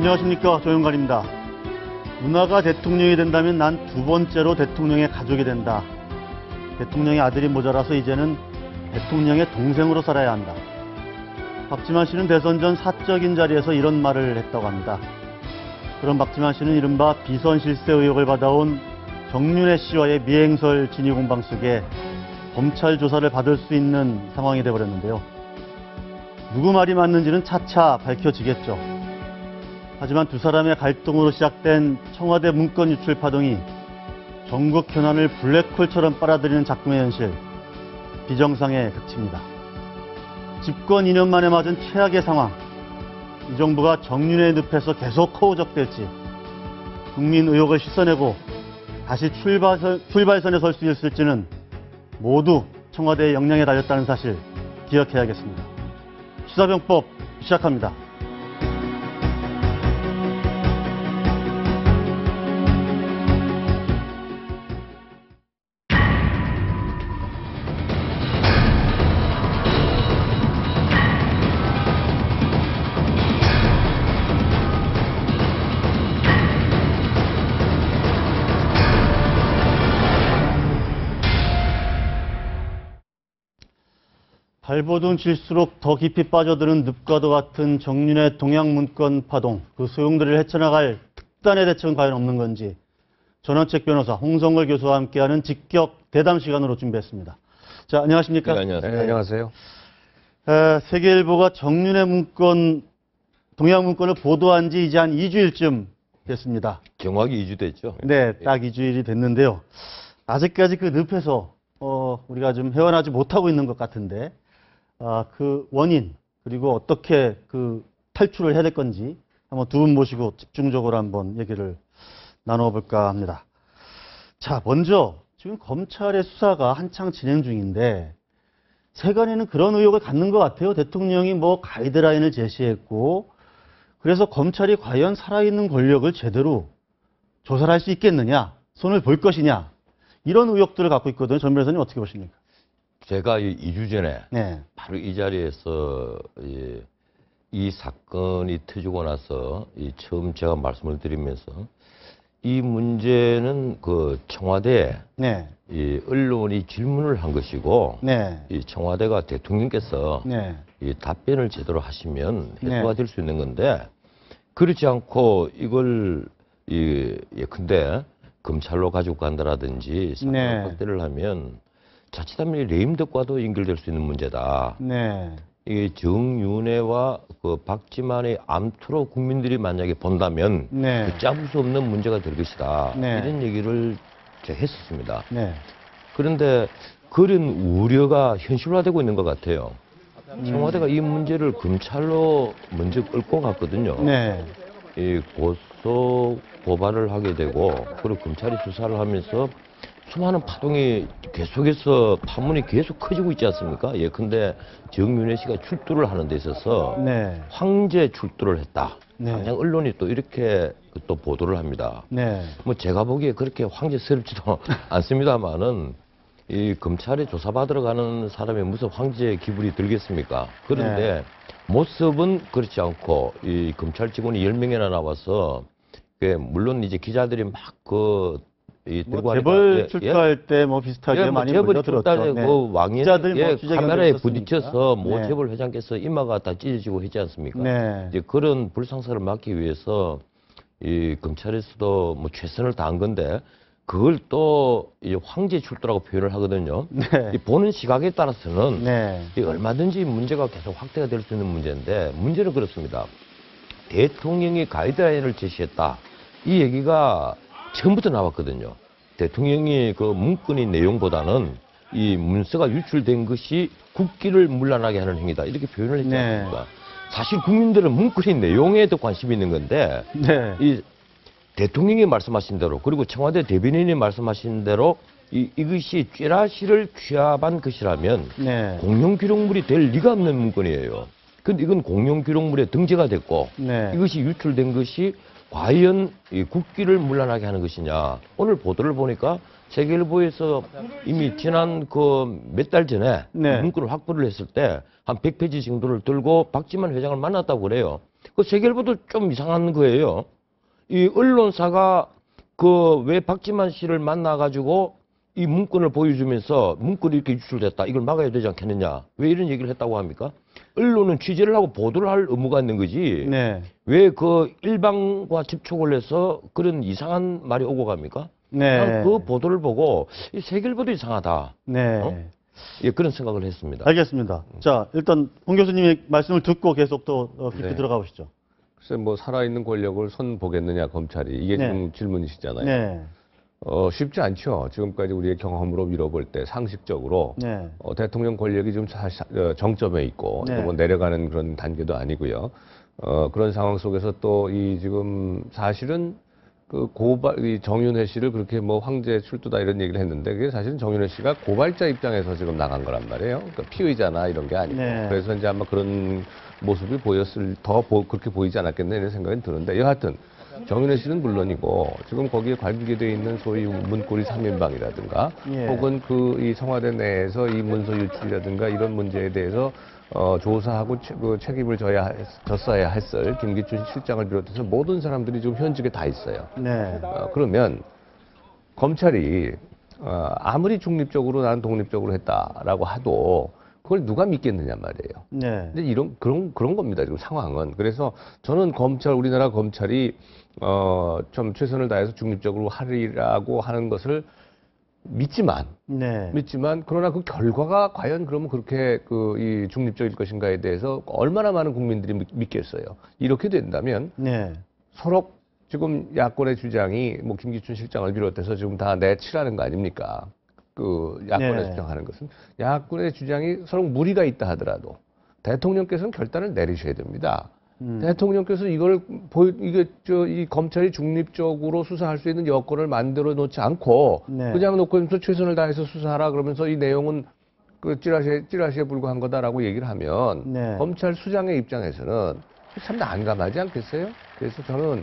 안녕하십니까, 조영관입니다. 누나가 대통령이 된다면 난 두 번째로 대통령의 가족이 된다. 대통령의 아들이 모자라서 이제는 대통령의 동생으로 살아야 한다. 박지만 씨는 대선 전 사적인 자리에서 이런 말을 했다고 합니다. 그런 박지만 씨는 이른바 비선 실세 의혹을 받아온 정윤회 씨와의 미행설 진위 공방 속에 검찰 조사를 받을 수 있는 상황이 되어버렸는데요. 누구 말이 맞는지는 차차 밝혀지겠죠. 하지만 두 사람의 갈등으로 시작된 청와대 문건 유출 파동이 전국 현안을 블랙홀처럼 빨아들이는 작금의 현실, 비정상의 극치입니다. 집권 2년 만에 맞은 최악의 상황, 이 정부가 정윤회의 늪에서 계속 허우적댈지, 국민 의혹을 씻어내고 다시 출발선에 설 수 있을지는 모두 청와대의 역량에 달렸다는 사실 기억해야겠습니다. 시사병법 시작합니다. 발버둥 칠수록 더 깊이 빠져드는 늪과도 같은 정윤회 동양문건 파동, 그 소용돌이를 헤쳐나갈 특단의 대책은 과연 없는 건지 전원책 변호사 홍성걸 교수와 함께하는 직격 대담 시간으로 준비했습니다. 자, 안녕하십니까? 네, 안녕하세요. 네, 안녕하세요. 세계일보가 정윤회 문건, 동양문건을 보도한 지 이제 한 2주일쯤 됐습니다. 정확히 2주 됐죠? 네, 딱 2주일이 됐는데요. 아직까지 그 늪에서 우리가 좀 헤어나지 못하고 있는 것 같은데, 그 원인, 그리고 어떻게 그 탈출을 해야 될 건지 한번 두 분 모시고 집중적으로 한번 얘기를 나눠볼까 합니다. 자, 먼저 지금 검찰의 수사가 한창 진행 중인데 세간에는 그런 의혹을 갖는 것 같아요. 대통령이 뭐 가이드라인을 제시했고, 그래서 검찰이 과연 살아있는 권력을 제대로 조사를 할 수 있겠느냐, 손을 볼 것이냐, 이런 의혹들을 갖고 있거든요. 전 변호사님 어떻게 보십니까? 제가 2주 전에 네. 바로 이 자리에서 이 사건이 터지고 나서 처음 제가 말씀을 드리면서 이 문제는 그 청와대에 네. 이 언론이 질문을 한 것이고, 네. 이 청와대가 대통령께서 네. 이 답변을 제대로 하시면 해소가 네. 될 수 있는 건데, 그렇지 않고 이걸 예컨대 검찰로 가지고 간다라든지 사건 네. 확대를 하면 자칫하면 레임덕과도 연결될 수 있는 문제다. 네. 이게 정윤회와 그 박지만의 암투로 국민들이 만약에 본다면 네. 걷잡을 수 없는 문제가 될 것이다. 네. 이런 얘기를 제가 했었습니다. 네. 그런데 그런 우려가 현실화되고 있는 것 같아요. 청와대가 이 문제를 검찰로 먼저 끌고 갔거든요. 네. 이 고소 고발을 하게 되고, 그리고 검찰이 수사를 하면서 수많은 파동이 계속해서 파문이 계속 커지고 있지 않습니까? 예컨대 정윤회 씨가 출두를 하는 데 있어서 네. 황제 출두를 했다. 네. 당장 언론이 또 이렇게 또 보도를 합니다. 네. 뭐 제가 보기에 그렇게 황제스럽지도 않습니다만은 이 검찰에 조사받으러 가는 사람이 무슨 황제의 기분이 들겠습니까? 그런데 모습은 그렇지 않고 이 검찰 직원이 10명이나 나와서 물론 이제 기자들이 뭐 재벌 출두할 때 뭐 비슷하게 많이 재벌이 불려들었죠. 출두할 때 그 왕의 카메라에 부딪혀서 모 네. 재벌 회장께서 이마가 다 찢어지고 했지 않습니까? 네. 이제 그런 불상사를 막기 위해서 이 검찰에서도 뭐 최선을 다한 건데, 그걸 또 이 황제 출두라고 표현을 하거든요. 네. 이 보는 시각에 따라서는 네. 이 얼마든지 문제가 계속 확대가 될 수 있는 문제인데, 문제는 그렇습니다. 대통령이 가이드라인을 제시했다. 이 얘기가 처음부터 나왔거든요. 대통령이 그 문건의 내용보다는 이 문서가 유출된 것이 국기를 문란하게 하는 행위다. 이렇게 표현을 했지 않습니까? 사실 국민들은 문건의 내용에 더 관심이 있는 건데, 네. 이 대통령이 말씀하신 대로, 그리고 청와대 대변인이 말씀하신 대로 이것이 찌라시를 취합한 것이라면 네. 공용기록물이 될 리가 없는 문건이에요. 근데 이건 공용기록물에 등재가 됐고, 네. 이것이 유출된 것이 과연 이 국기를 문란하게 하는 것이냐. 오늘 보도를 보니까 세계일보에서 이미 지난 그 몇 달 전에 네. 문건을 확보를 했을 때 한 100페이지 정도를 들고 박지만 회장을 만났다고 그래요. 그 세계일보도 좀 이상한 거예요. 이 언론사가 그 왜 박지만 씨를 만나가지고 이 문건을 보여주면서 문건이 이렇게 유출됐다. 이걸 막아야 되지 않겠느냐. 왜 이런 얘기를 했다고 합니까? 언론은 취재를 하고 보도를 할 의무가 있는 거지. 네. 왜 그 일방과 접촉을 해서 그런 이상한 말이 오고 갑니까? 네. 난 그 보도를 보고 이 세계일보도 이상하다. 네. 어? 예, 그런 생각을 했습니다. 알겠습니다. 자, 일단 홍 교수님의 말씀을 듣고 계속 또 깊이 네. 들어가 보시죠. 글쎄 뭐 살아있는 권력을 손 보겠느냐 검찰이 이게 네. 지금 질문이시잖아요. 네. 쉽지 않죠. 지금까지 우리의 경험으로 미뤄볼 때 상식적으로 네. 대통령 권력이 좀 사실 정점에 있고 네. 또 뭐 내려가는 그런 단계도 아니고요. 그런 상황 속에서 또 이 지금 사실은 그 고발 이 정윤회 씨를 그렇게 뭐 황제 출두다 이런 얘기를 했는데 그게 사실은 정윤회 씨가 고발자 입장에서 지금 나간 거란 말이에요. 그러니까 피의자나 이런 게 아니고 네. 그래서 이제 아마 그런 모습이 보였을 그렇게 보이지 않았겠나 이런 생각이 드는데 여하튼 정윤회 씨는 물론이고 지금 거기에 관계되어 있는 소위 문고리 3인방이라든가 예. 혹은 그 이 청와대 내에서 이 문서 유출이라든가 이런 문제에 대해서 조사하고 그 책임을 졌어야 했을 김기춘 실장을 비롯해서 모든 사람들이 지금 현직에 다 있어요. 네. 그러면 검찰이 아무리 중립적으로 난 독립적으로 했다라고 하도 그걸 누가 믿겠느냐 말이에요. 네. 근데 그런 겁니다. 지금 상황은. 그래서 저는 우리나라 검찰이 좀 최선을 다해서 중립적으로 하리라고 하는 것을 믿지만 네. 그러나 그 결과가 과연 그러면 그렇게 이 중립적일 것인가에 대해서 얼마나 많은 국민들이 믿겠어요. 이렇게 된다면 네. 서로 지금 야권의 주장이 뭐 김기춘 실장을 비롯해서 지금 다 내치라는 거 아닙니까? 그 야권의 네. 주장하는 것은 야권의 주장이 서로 무리가 있다 하더라도 대통령께서는 결단을 내리셔야 됩니다. 대통령께서 이 검찰이 중립적으로 수사할 수 있는 여건을 만들어 놓지 않고 네. 그냥 놓고서 최선을 다해서 수사하라 그러면서 이 내용은 그 찌라시에 불과한 거다라고 얘기를 하면 네. 검찰 수장의 입장에서는 참 난감하지 않겠어요? 그래서 저는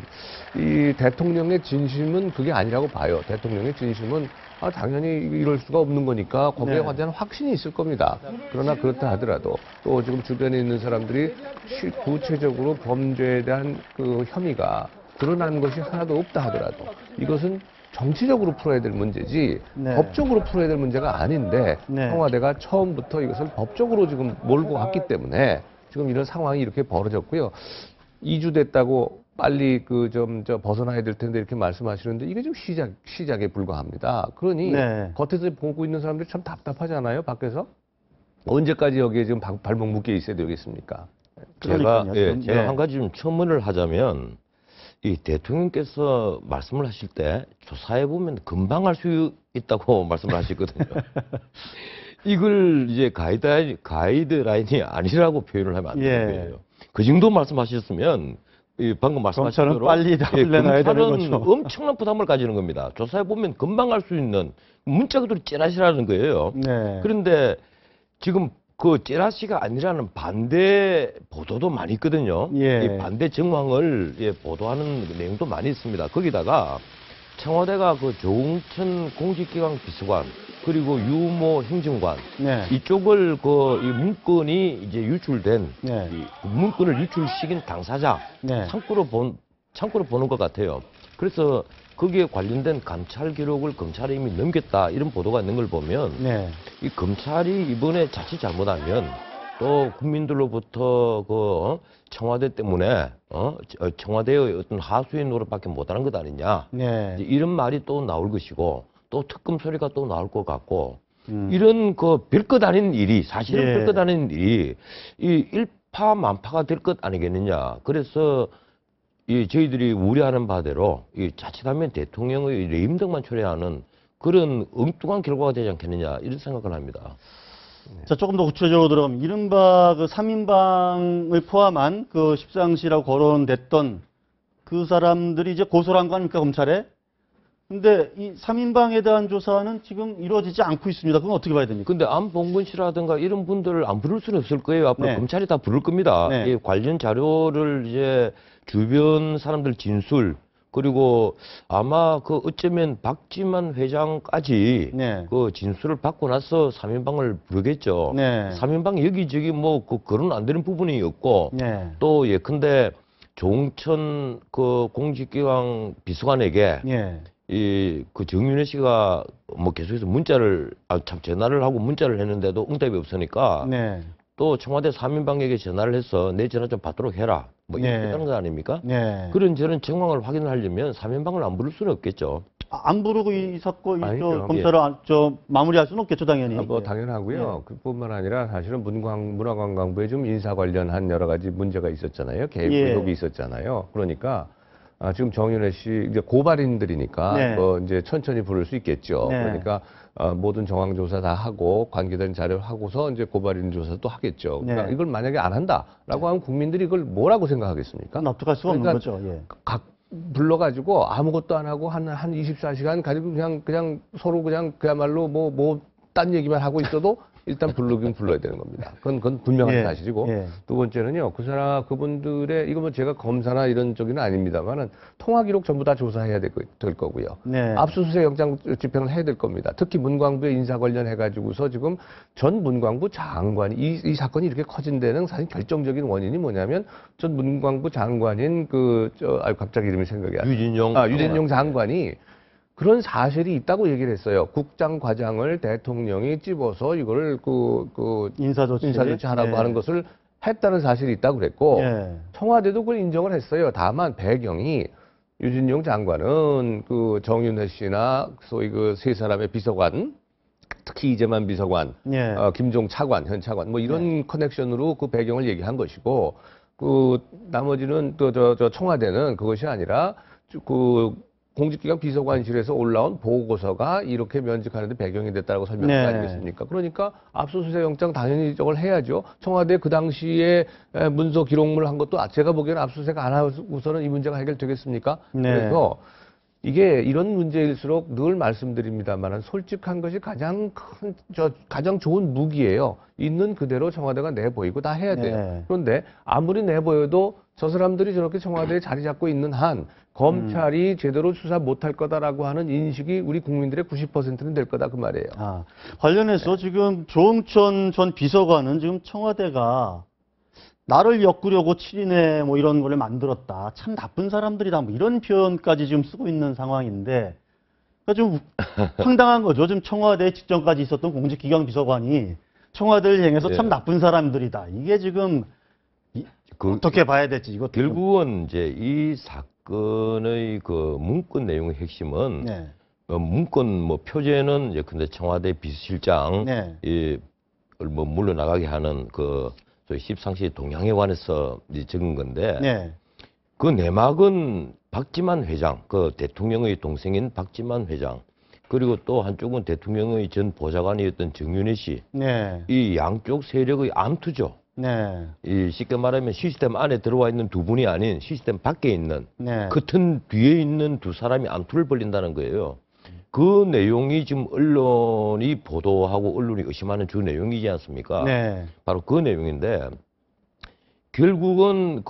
이 대통령의 진심은 그게 아니라고 봐요. 대통령의 진심은 당연히 이럴 수가 없는 거니까 거기에 네. 대한 확신이 있을 겁니다. 그러나 그렇다 하더라도 또 지금 주변에 있는 사람들이 구체적으로 범죄에 대한 그 혐의가 드러난 것이 하나도 없다 하더라도 이것은 정치적으로 풀어야 될 문제지 네. 법적으로 풀어야 될 문제가 아닌데 네. 청와대가 처음부터 이것을 법적으로 지금 몰고 갔기 때문에 지금 이런 상황이 이렇게 벌어졌고요. 2주 됐다고 빨리 벗어나야 될 텐데 이렇게 말씀하시는데 이게 좀 시작에 불과합니다. 그러니 네. 겉에서 보고 있는 사람들이 참 답답하잖아요. 밖에서 언제까지 여기에 지금 발목 묶여 있어야 되겠습니까? 그러니까요. 제가 네. 한 가지 좀 첨언을 하자면 이 대통령께서 말씀을 하실 때 조사해 보면 금방 할 수 있다고 말씀을 하시거든요. 이걸 이제 가이드라인이 아니라고 표현을 하면 안 되는 예. 거예요. 그 정도 말씀하셨으면 방금 말씀하신 검찰은 대로 빨리 답을 내놔야 되는 검찰은 거죠. 엄청난 부담을 가지는 겁니다. 조사해 보면 금방 할 수 있는 문자 그대로 찌라시라는 거예요. 네. 그런데 지금 그 찌라시가 아니라는 반대 보도도 많이 있거든요. 예. 이 반대 정황을 보도하는 내용도 많이 있습니다. 거기다가 청와대가 그 조웅천 공직기강 비서관 그리고 유모 행정관 네. 이쪽을 이 문건이 이제 유출된 네. 이 문건을 유출시킨 당사자 네. 창구로 보는 것 같아요. 그래서 거기에 관련된 감찰 기록을 검찰에 이미 넘겼다 이런 보도가 있는 걸 보면 네. 이 검찰이 이번에 자칫 잘못하면 또 국민들로부터 청와대 때문에 청와대의 어떤 하수인 노릇밖에 못하는 것 아니냐 네. 이런 말이 또 나올 것이고 또 특검 소리가 또 나올 것 같고 이런 별것 아닌 일이 사실은 예. 별것 아닌 일이 이 일파만파가 될 것 아니겠느냐. 그래서 저희들이 우려하는 바대로 자칫하면 대통령의 레임덕만 초래하는 그런 엉뚱한 결과가 되지 않겠느냐 이런 생각을 합니다. 자, 조금 더 구체적으로 들어가면 이른바 그 3인방을 포함한 그 십상시라고 거론됐던 그 사람들이 이제 고소를 한 거 아닙니까, 검찰에? 근데 이 3인방에 대한 조사는 지금 이루어지지 않고 있습니다. 그건 어떻게 봐야 됩니까? 근데 안봉근 씨라든가 이런 분들을 안 부를 수는 없을 거예요. 앞으로 네. 검찰이 다 부를 겁니다. 네. 이 관련 자료를 이제 주변 사람들 진술 그리고 아마 어쩌면 박지만 회장까지 네. 그 진술을 받고 나서 3인방을 부르겠죠. 네. 3인방 여기저기 거론 안 되는 부분이 없고 네. 또 예컨대 조응천 그 공직기강 비서관에게 예. 이 그 정윤회 씨가 뭐 계속해서 문자를 참 전화를 하고 문자를 했는데도 응답이 없으니까 네. 또 청와대 3인방에게 전화를 해서 내 전화 좀 받도록 해라. 뭐 이렇게 네. 했다는 거 아닙니까? 네. 그런 저런 정황을 확인하려면 3인방을 안 부를 수는 없겠죠. 안 부르고 이 사건 아니죠. 검사를 마무리할 수는 없겠죠, 당연히. 뭐 예. 당연하고요. 그뿐만 아니라 사실은 문화관광부에 좀 인사 관련한 여러 가지 문제가 있었잖아요. 개입 예. 의혹이 있었잖아요. 그러니까 지금 정윤회 씨 이제 고발인들이니까 네. 뭐 이제 천천히 부를 수 있겠죠. 네. 그러니까 모든 정황 조사 다 하고 관계된 자료 하고서 이제 고발인 조사도 하겠죠. 그러니까 네. 이걸 만약에 안 한다라고 하면 국민들이 이걸 뭐라고 생각하겠습니까? 납득할 수가 없는 그러니까 거죠. 예. 각 불러가지고 아무것도 안 하고 한 24시간 가지고 그냥 서로 그냥 그야말로 딴 얘기만 하고 있어도 일단 부르긴 불러야 되는 겁니다. 그건 분명한 예, 사실이고 예. 두 번째는요. 그분들의 이거 뭐 제가 검사나 이런 쪽은 아닙니다만은 통화 기록 전부 다 조사해야 될 거고요. 네. 압수수색 영장 집행을 해야 될 겁니다. 특히 문광부의 인사 관련해 가지고서 지금 전 문광부 장관이 이 사건이 이렇게 커진 데는 사실 결정적인 원인이 뭐냐면 전 문광부 장관인 갑자기 이름이 생각이 안 나요. 유진용 장관이 그런 사실이 있다고 얘기를 했어요. 국장과장을 대통령이 찝어서 이걸 인사조치 하라고 네. 하는 것을 했다는 사실이 있다고 그랬고 예. 청와대도 그걸 인정을 했어요. 다만 배경이 유진용 장관은 정윤회 씨나 소위 세 사람의 비서관, 특히 이재만 비서관, 예. 김종 차관, 현 차관 뭐 이런 커넥션으로 그 배경을 얘기한 것이고 나머지는 청와대는 그것이 아니라 공직기관 비서관실에서 올라온 보고서가 이렇게 면직하는데 배경이 됐다고 설명한 네. 거 아니겠습니까? 그러니까 압수수색 영장 당연히 저걸 해야죠. 청와대 그 당시에 문서 기록물 한 것도 제가 보기에는 압수수색 안 하고서는 이 문제가 해결되겠습니까? 네. 그래서 이게 이런 문제일수록 늘 말씀드립니다만 솔직한 것이 가장 좋은 무기예요. 있는 그대로 청와대가 내보이고 다 해야 돼요. 네. 그런데 아무리 내보여도 저 사람들이 저렇게 청와대에 자리 잡고 있는 한 검찰이 제대로 수사 못할 거다라고 하는 인식이 우리 국민들의 90%는 될 거다 그 말이에요. 관련해서 지금 조응천 전 비서관은 지금 청와대가 나를 엮으려고 7인의 뭐 이런 걸 만들었다. 참 나쁜 사람들이다. 뭐 이런 표현까지 지금 쓰고 있는 상황인데, 그러니까 좀 황당한 거죠. 지금 청와대 직전까지 있었던 공직기강 비서관이 청와대를 향해서 참 나쁜 사람들이다. 이게 지금 어떻게 봐야 될지 이거 결국은 이제 이 사건의 그 문건 내용의 핵심은 네. 문건 뭐 표제는 예컨대 청와대 비서실장 네. 뭐 물러나가게 하는 저희 십상시 동향에 관해서 이제 적은 건데 네. 그 내막은 박지만 회장, 그 대통령의 동생인 박지만 회장, 그리고 또 한쪽은 대통령의 전 보좌관이었던 정윤회 씨, 네. 이 양쪽 세력의 암투죠. 네. 이 쉽게 말하면 시스템 안에 들어와 있는 두 분이 아닌 시스템 밖에 있는 네. 커튼 뒤에 있는 두 사람이 암투를 벌린다는 거예요. 그 내용이 지금 언론이 보도하고 언론이 의심하는 주 내용이지 않습니까? 네. 바로 그 내용인데 결국은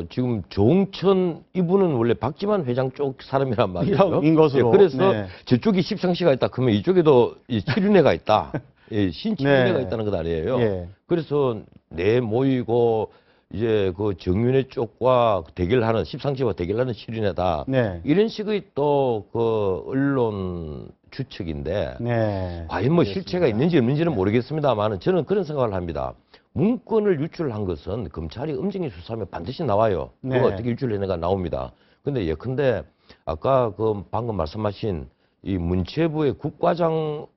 지금 조응천 이분은 원래 박지만 회장 쪽 사람이란 말이에요. 인 것으로. 그래서 네. 저쪽이 십상시가 있다 그러면 이쪽에도 칠윤회가 있다. 신칠윤회가 네. 있다는 것 아니에요. 예. 그래서 모이고 이제 그 정윤회 쪽과 대결하는 십상시와 대결하는 칠윤회다. 네. 이런 식의 또 언론 추측인데 네. 과연 뭐 실체가 있는지 없는지는 모르겠습니다만 저는 그런 생각을 합니다. 문건을 유출한 것은 검찰이 엄정히 수사하면 반드시 나와요. 네. 그거 어떻게 유출했는가 나옵니다. 근데 예컨대 아까 방금 말씀하신 이 문체부의 국과장을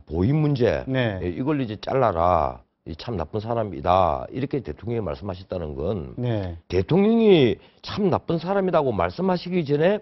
보임 문제 네. 이걸 이제 잘라라. 참 나쁜 사람이다. 이렇게 대통령이 말씀하셨다는 건 네. 대통령이 참 나쁜 사람이라고 말씀하시기 전에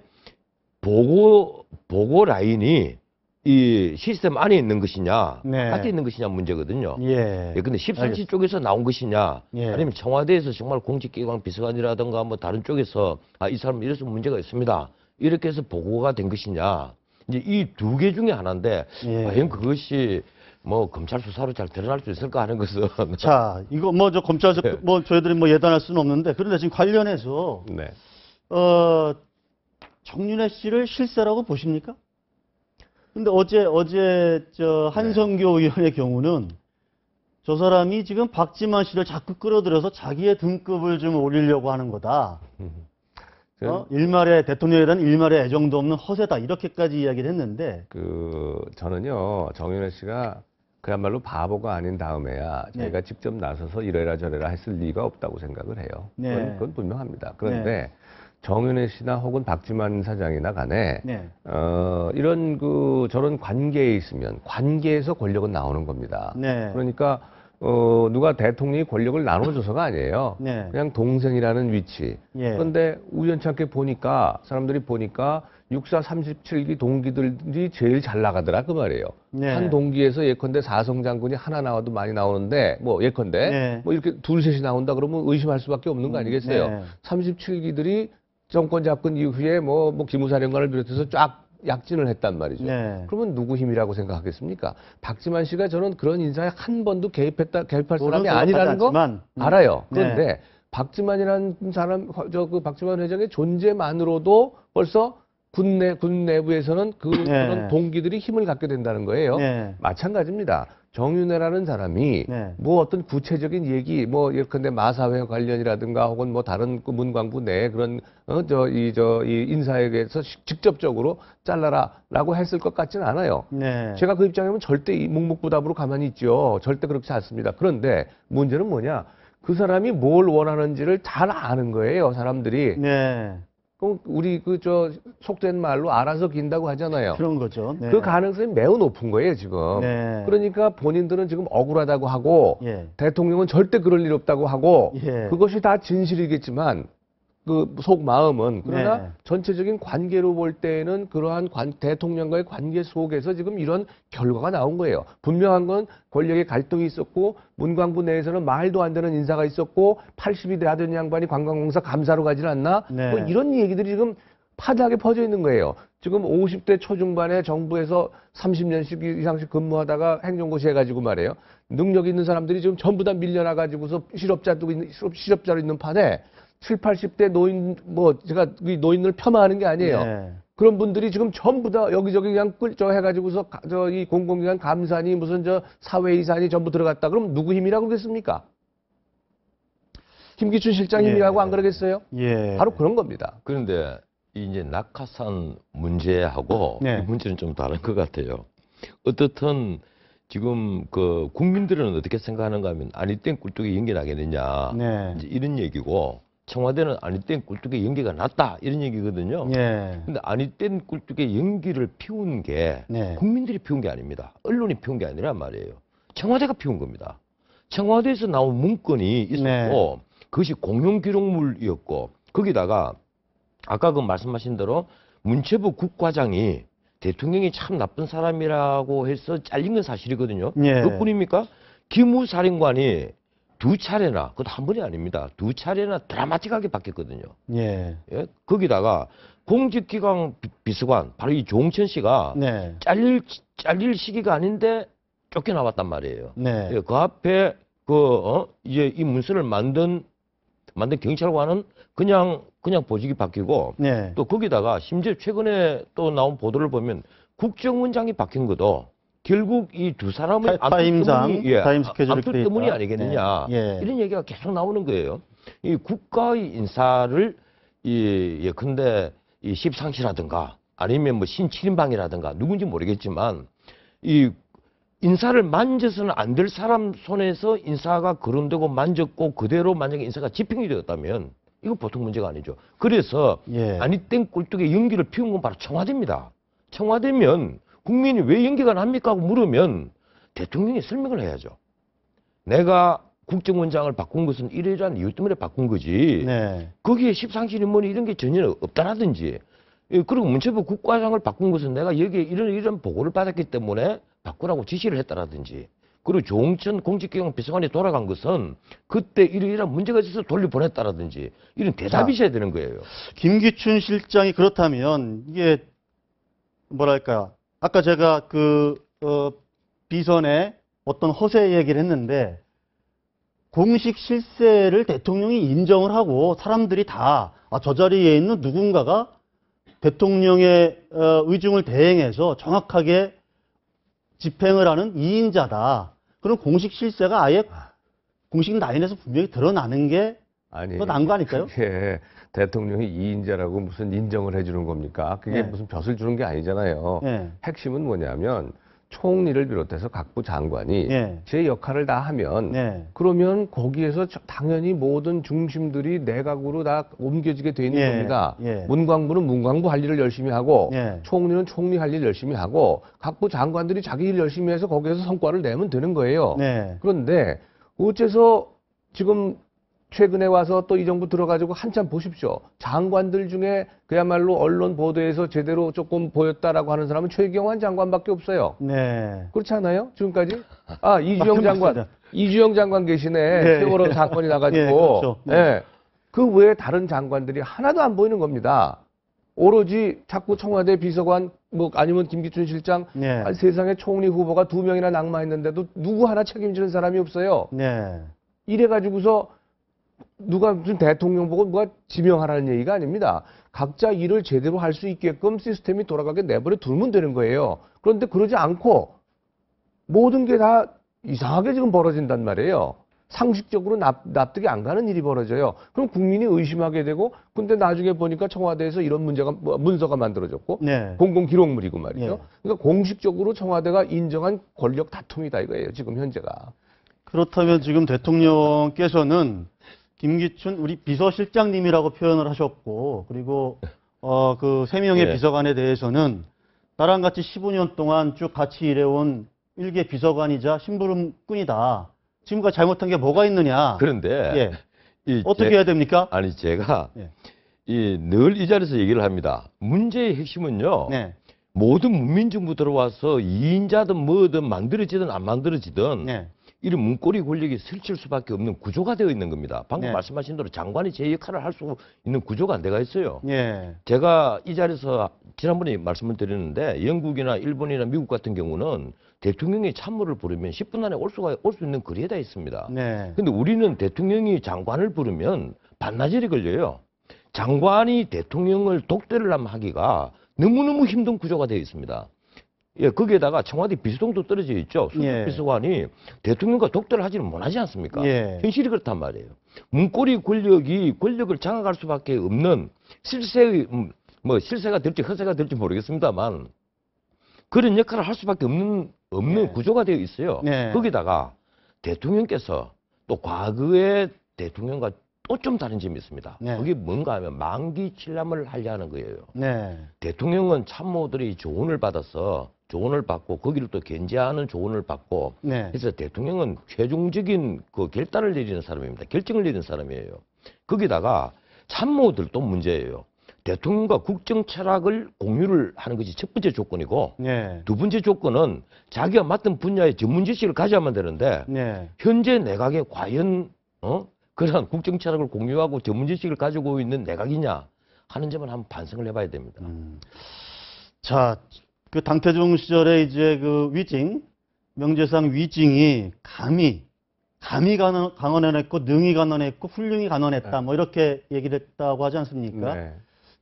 보고 라인이 이 시스템 안에 있는 것이냐, 네. 밖에 있는 것이냐 문제거든요. 예. 근데 십상시 쪽에서 나온 것이냐, 예. 아니면 청와대에서 정말 공직기관 비서관이라든가 뭐 다른 쪽에서 이 사람 이래서 문제가 있습니다. 이렇게 해서 보고가 된 것이냐. 이제 이 두 개 중에 하나인데, 예. 과연 그것이 뭐 검찰 수사로 잘 드러날 수 있을까 하는 것은. 자, 이거 검찰 저희들이 예단할 수는 없는데, 그런데 지금 관련해서 네. 정윤회 씨를 실세라고 보십니까? 근데 어제 한성교 의원의 경우는 저 사람이 지금 박지만 씨를 자꾸 끌어들여서 자기의 등급을 좀 올리려고 하는 거다. 일말의 대통령에 대한 일말의 애정도 없는 허세다. 이렇게까지 이야기를 했는데. 저는요, 정윤회 씨가 그야말로 바보가 아닌 다음에야 자기가 직접 나서서 이래라 저래라 했을 리가 없다고 생각을 해요. 네. 그건 분명합니다. 그런데 정윤회 씨나 혹은 박지만 사장이나 간에 이런 저런 관계에 있으면 관계에서 권력은 나오는 겁니다. 그러니까 누가 대통령이 권력을 나눠줘서가 아니에요. 그냥 동생이라는 위치. 그런데 우연찮게 보니까 사람들이 보니까 육사 37기 동기들이 제일 잘 나가더라 그 말이에요. 한 동기에서 예컨대 사성 장군이 하나 나와도 많이 나오는데 뭐 예컨대 뭐 이렇게 둘 셋이 나온다 그러면 의심할 수밖에 없는 거 아니겠어요. 37기들이 정권 잡은 이후에 뭐 기무사령관을 비롯해서 쫙 약진을 했단 말이죠. 그러면 누구 힘이라고 생각하겠습니까? 박지만 씨가 저는 그런 인사에 한 번도 개입할 사람이 아니라는 거 알아요. 그런데 박지만이라는 사람, 그 박지만 회장의 존재만으로도 벌써 군 내부에서는 그런 동기들이 힘을 갖게 된다는 거예요. 마찬가지입니다. 정윤회라는 사람이 뭐 어떤 구체적인 얘기, 뭐 예컨대 마사회 관련이라든가 혹은 뭐 다른 문광부 내 그런 이 인사에게서 직접적으로 잘라라라고 했을 것 같지는 않아요. 제가 그 입장이면 절대 묵묵부답으로 가만히 있죠. 절대 그렇지 않습니다. 그런데 문제는 뭐냐? 그 사람이 뭘 원하는지를 잘 아는 거예요, 사람들이. 그럼 우리 속된 말로 알아서 긴다고 하잖아요. 그런 거죠. 그 가능성이 매우 높은 거예요, 지금. 그러니까 본인들은 지금 억울하다고 하고 대통령은 절대 그럴 일 없다고 하고 그것이 다 진실이겠지만 그 속마음은 그러나 전체적인 관계로 볼 때는 그러한 대통령과의 관계 속에서 지금 이런 결과가 나온 거예요. 분명한 건 권력의 갈등이 있었고 문광부 내에서는 말도 안 되는 인사가 있었고 80이 되던 양반이 관광공사 감사로 가질 않나? 뭐 이런 얘기들이 지금 파다하게 퍼져 있는 거예요. 지금 50대 초중반에 정부에서 30년씩 이상씩 근무하다가 행정고시 해가지고 말이에요. 능력 있는 사람들이 지금 전부 다 밀려나가지고서 실업자로 있는 판에 70, 80대 노인, 제가 이 노인을 폄하하는 게 아니에요. 그런 분들이 지금 전부 다 여기저기 그냥 해가지고서 이 공공기관 감사니 무슨 사회이사니 전부 들어갔다. 그럼 누구 힘이라고 그러겠습니까? 김기춘 실장 힘이라고 안 그러겠어요? 바로 그런 겁니다. 그런데 이제 낙하산 문제하고 이 문제는 좀 다른 것 같아요. 어떻든 지금 국민들은 어떻게 생각하는가 하면 아니 땐 꿀뚝에 연기 나겠느냐 이제 이런 얘기고 청와대는 아니 땐 꿀뚝에 연기가 났다 이런 얘기거든요. 근데 아니 땐 꿀뚝에 연기를 피운 게 국민들이 피운 게 아닙니다. 언론이 피운 게 아니란 말이에요. 청와대가 피운 겁니다. 청와대에서 나온 문건이 있었고 그것이 공용 기록물이었고 거기다가 아까 그 말씀하신 대로 문체부 국과장이 대통령이 참 나쁜 사람이라고 해서 잘린 건 사실이거든요. 그뿐입니까? 기무사령관이 두 차례나, 그것도 한 번이 아닙니다. 두 차례나 드라마틱하게 바뀌었거든요. 거기다가 공직기강 비서관, 바로 이 조홍천 씨가 잘릴 시기가 아닌데 쫓겨나왔단 말이에요. 그 앞에 이제 이 문서를 만든 경찰관은 그냥 보직이 바뀌고 또 거기다가 심지어 최근에 또 나온 보도를 보면 국정원장이 바뀐 것도 결국 이 두 사람의 타임 스케줄이 암투 때문이 아니겠느냐 이런 얘기가 계속 나오는 거예요. 이 국가의 인사를 예컨대 이 십상시라든가 아니면 뭐 신칠인방이라든가 누군지 모르겠지만 이 인사를 만져서는 안 될 사람 손에서 인사가 거론되고 만졌고 그대로 만약에 인사가 집행이 되었다면 이거 보통 문제가 아니죠. 그래서 아니 땡 꿀뚝에 연기를 피운 건 바로 청와대입니다. 청와대면 국민이 왜 연기가 납니까 하고 물으면 대통령이 설명을 해야죠. 내가 국정원장을 바꾼 것은 이러이러한 이유 때문에 바꾼 거지. 거기에 십상시 인문이 이런 게 전혀 없다라든지 그리고 문체부 국과장을 바꾼 것은 내가 여기에 이런 보고를 받았기 때문에 바꾸라고 지시를 했다라든지 그리고 조홍천 공직기강 비서관이 돌아간 것은 그때 이러이러한 문제가 있어서 돌려보냈다라든지 이런 대답이 있어야 되는 거예요. 김기춘 실장이 그렇다면 이게 뭐랄까 아까 제가 비선의 어떤 허세 얘기를 했는데 공식 실세를 대통령이 인정을 하고 사람들이 다 저 자리에 있는 누군가가 대통령의 의중을 대행해서 정확하게 집행을 하는 2인자다. 그런 공식 실세가 아예 공식 라인에서 분명히 드러나는 게 아니, 더 나은 거 아닐까요? 그게 대통령이 이인자라고 무슨 인정을 해주는 겁니까? 그게 네. 무슨 벼슬 주는 게 아니잖아요. 예. 핵심은 뭐냐면 총리를 비롯해서 각부 장관이 예. 제 역할을 다 하면 네. 그러면 거기에서 당연히 모든 중심들이 내각으로 다 옮겨지게 돼 있는 예. 겁니다. 예. 문광부는 문광부 할 일을 열심히 하고 예. 총리는 총리 할 일 열심히 하고 각부 장관들이 자기 일 열심히 해서 거기에서 성과를 내면 되는 거예요. 네. 그런데 어째서 지금 최근에 와서 또 이 정부 들어가지고 한참 보십시오. 장관들 중에 그야말로 언론 보도에서 제대로 조금 보였다라고 하는 사람은 최경환 장관밖에 없어요. 네. 그렇지 않아요? 지금까지? 아, 이주영 장관. 맞습니다. 이주영 장관 계시네. 예, 세월호 예. 사건이 나가지고. 예, 그렇죠. 네. 예. 그 외에 다른 장관들이 하나도 안 보이는 겁니다. 오로지 자꾸 청와대 비서관, 뭐 아니면 김기춘 실장, 네. 아니, 세상에 총리 후보가 2명이나 낙마했는데도 누구 하나 책임지는 사람이 없어요. 네. 이래가지고서 누가 무슨 대통령 보고 누가 지명하라는 얘기가 아닙니다. 각자 일을 제대로 할 수 있게끔 시스템이 돌아가게 내버려 두면 되는 거예요. 그런데 그러지 않고 모든 게 다 이상하게 지금 벌어진단 말이에요. 상식적으로 납득이 안 가는 일이 벌어져요. 그럼 국민이 의심하게 되고, 근데 나중에 보니까 청와대에서 이런 문제가, 문서가 만들어졌고, 네. 공공기록물이고 말이죠. 예. 그러니까 공식적으로 청와대가 인정한 권력 다툼이다 이거예요, 지금 현재가. 그렇다면 지금 대통령께서는 김기춘 우리 비서실장님이라고 표현을 하셨고, 그리고 그 3명의 예. 비서관에 대해서는 나랑 같이 15년 동안 쭉 같이 일해온 일개 비서관이자 심부름꾼이다. 지금까지 잘못한 게 뭐가 있느냐? 그런데 예. 이 어떻게 해야 됩니까? 아니 제가 예. 늘 이 자리에서 얘기를 합니다. 문제의 핵심은요. 네. 모든 문민정부 들어와서 2인자든 뭐든 만들어지든 안 만들어지든 네. 이런 문고리 권력이 설칠 수밖에 없는 구조가 되어 있는 겁니다. 방금 네. 말씀하신 대로 장관이 제 역할을 할 수 있는 구조가 안 돼가 있어요. 예. 제가 이 자리에서 지난번에 말씀을 드렸는데 영국이나 일본이나 미국 같은 경우는 대통령이 참모를 부르면 10분 안에 올 수 있는 거리에 다 있습니다. 네. 근데 우리는 대통령이 장관을 부르면 반나절이 걸려요. 장관이 대통령을 독대를 하기가 너무너무 힘든 구조가 되어 있습니다. 예, 거기에다가 청와대 비서동도 떨어져 있죠. 예. 수석비서관이 대통령과 독대를 하지는 못하지 않습니까? 예. 현실이 그렇단 말이에요. 문고리 권력이 권력을 장악할 수밖에 없는 실세가 될지 허세가 될지 모르겠습니다만 그런 역할을 할 수밖에 없는 예. 구조가 되어 있어요. 네. 거기다가 대통령께서 또 과거의 대통령과 또 좀 다른 점이 있습니다. 네. 그게 뭔가 하면 만기 칠람을 하려는 거예요. 네. 대통령은 참모들이 조언을 받고 거기를 또 견제하는 조언을 받고 네. 그래서 대통령은 최종적인 그 결단을 내리는 사람입니다. 결정을 내리는 사람이에요. 거기다가 참모들도 문제예요. 대통령과 국정 철학을 공유를 하는 것이 첫 번째 조건이고 네. 두 번째 조건은 자기가 맡은 분야의 전문 지식을 가져야만 되는데 네. 현재 내각에 과연 그러한 국정 철학을 공유하고 전문 지식을 가지고 있는 내각이냐 하는 점은 한번 반성을 해봐야 됩니다. 자, 그 당태종 시절에 이제 그 위징, 명재상 위징이 감히 강언해냈고, 능히 강언했고, 훌륭히 강언했다. 뭐 이렇게 얘기를 했다고 하지 않습니까? 네.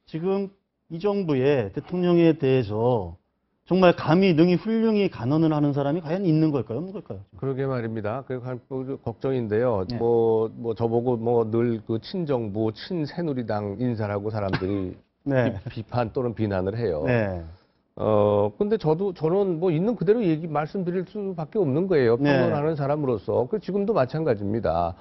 지금 이 정부의 대통령에 대해서 정말 감히 능히 훌륭히 간언을 하는 사람이 과연 있는 걸까요? 없는 걸까요? 그러게 말입니다. 그 걱정인데요. 네. 저보고 늘 그 친정부, 친새누리당 인사라고 사람들이 네. 비판 또는 비난을 해요. 네. 근데 저는 있는 그대로 말씀드릴 수밖에 없는 거예요. 네. 평론하는 사람으로서. 지금도 마찬가지입니다.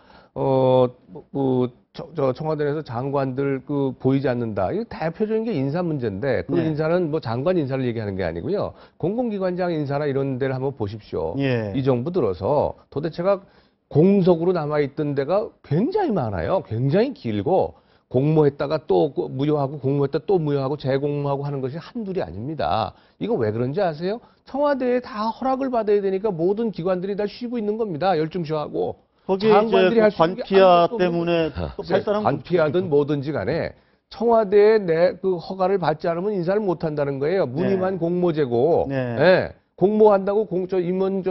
청와대에서 장관들 보이지 않는다. 이거 대표적인 게 인사 문제인데, 그 네. 인사는 장관 인사를 얘기하는 게 아니고요. 공공기관장 인사나 이런 데를 한번 보십시오. 예. 이 정부 들어서 도대체가 공석으로 남아있던 데가 굉장히 많아요. 굉장히 길고, 공모했다가 또 무효하고 공모했다 또 무효하고 재공모하고 하는 것이 한둘이 아닙니다. 이거 왜 그런지 아세요? 청와대에 다 허락을 받아야 되니까 모든 기관들이 다 쉬고 있는 겁니다. 열중쇼하고. 거기에 장관들이 이제 할 그 수 있는 게 관피아 아무것도 없는 때문에 또 살 사람 관피하든 뭐든지 간에 청와대에 그 허가를 받지 않으면 인사를 못 한다는 거예요. 무늬만 네. 공모제고. 네. 예. 공모한다고 임원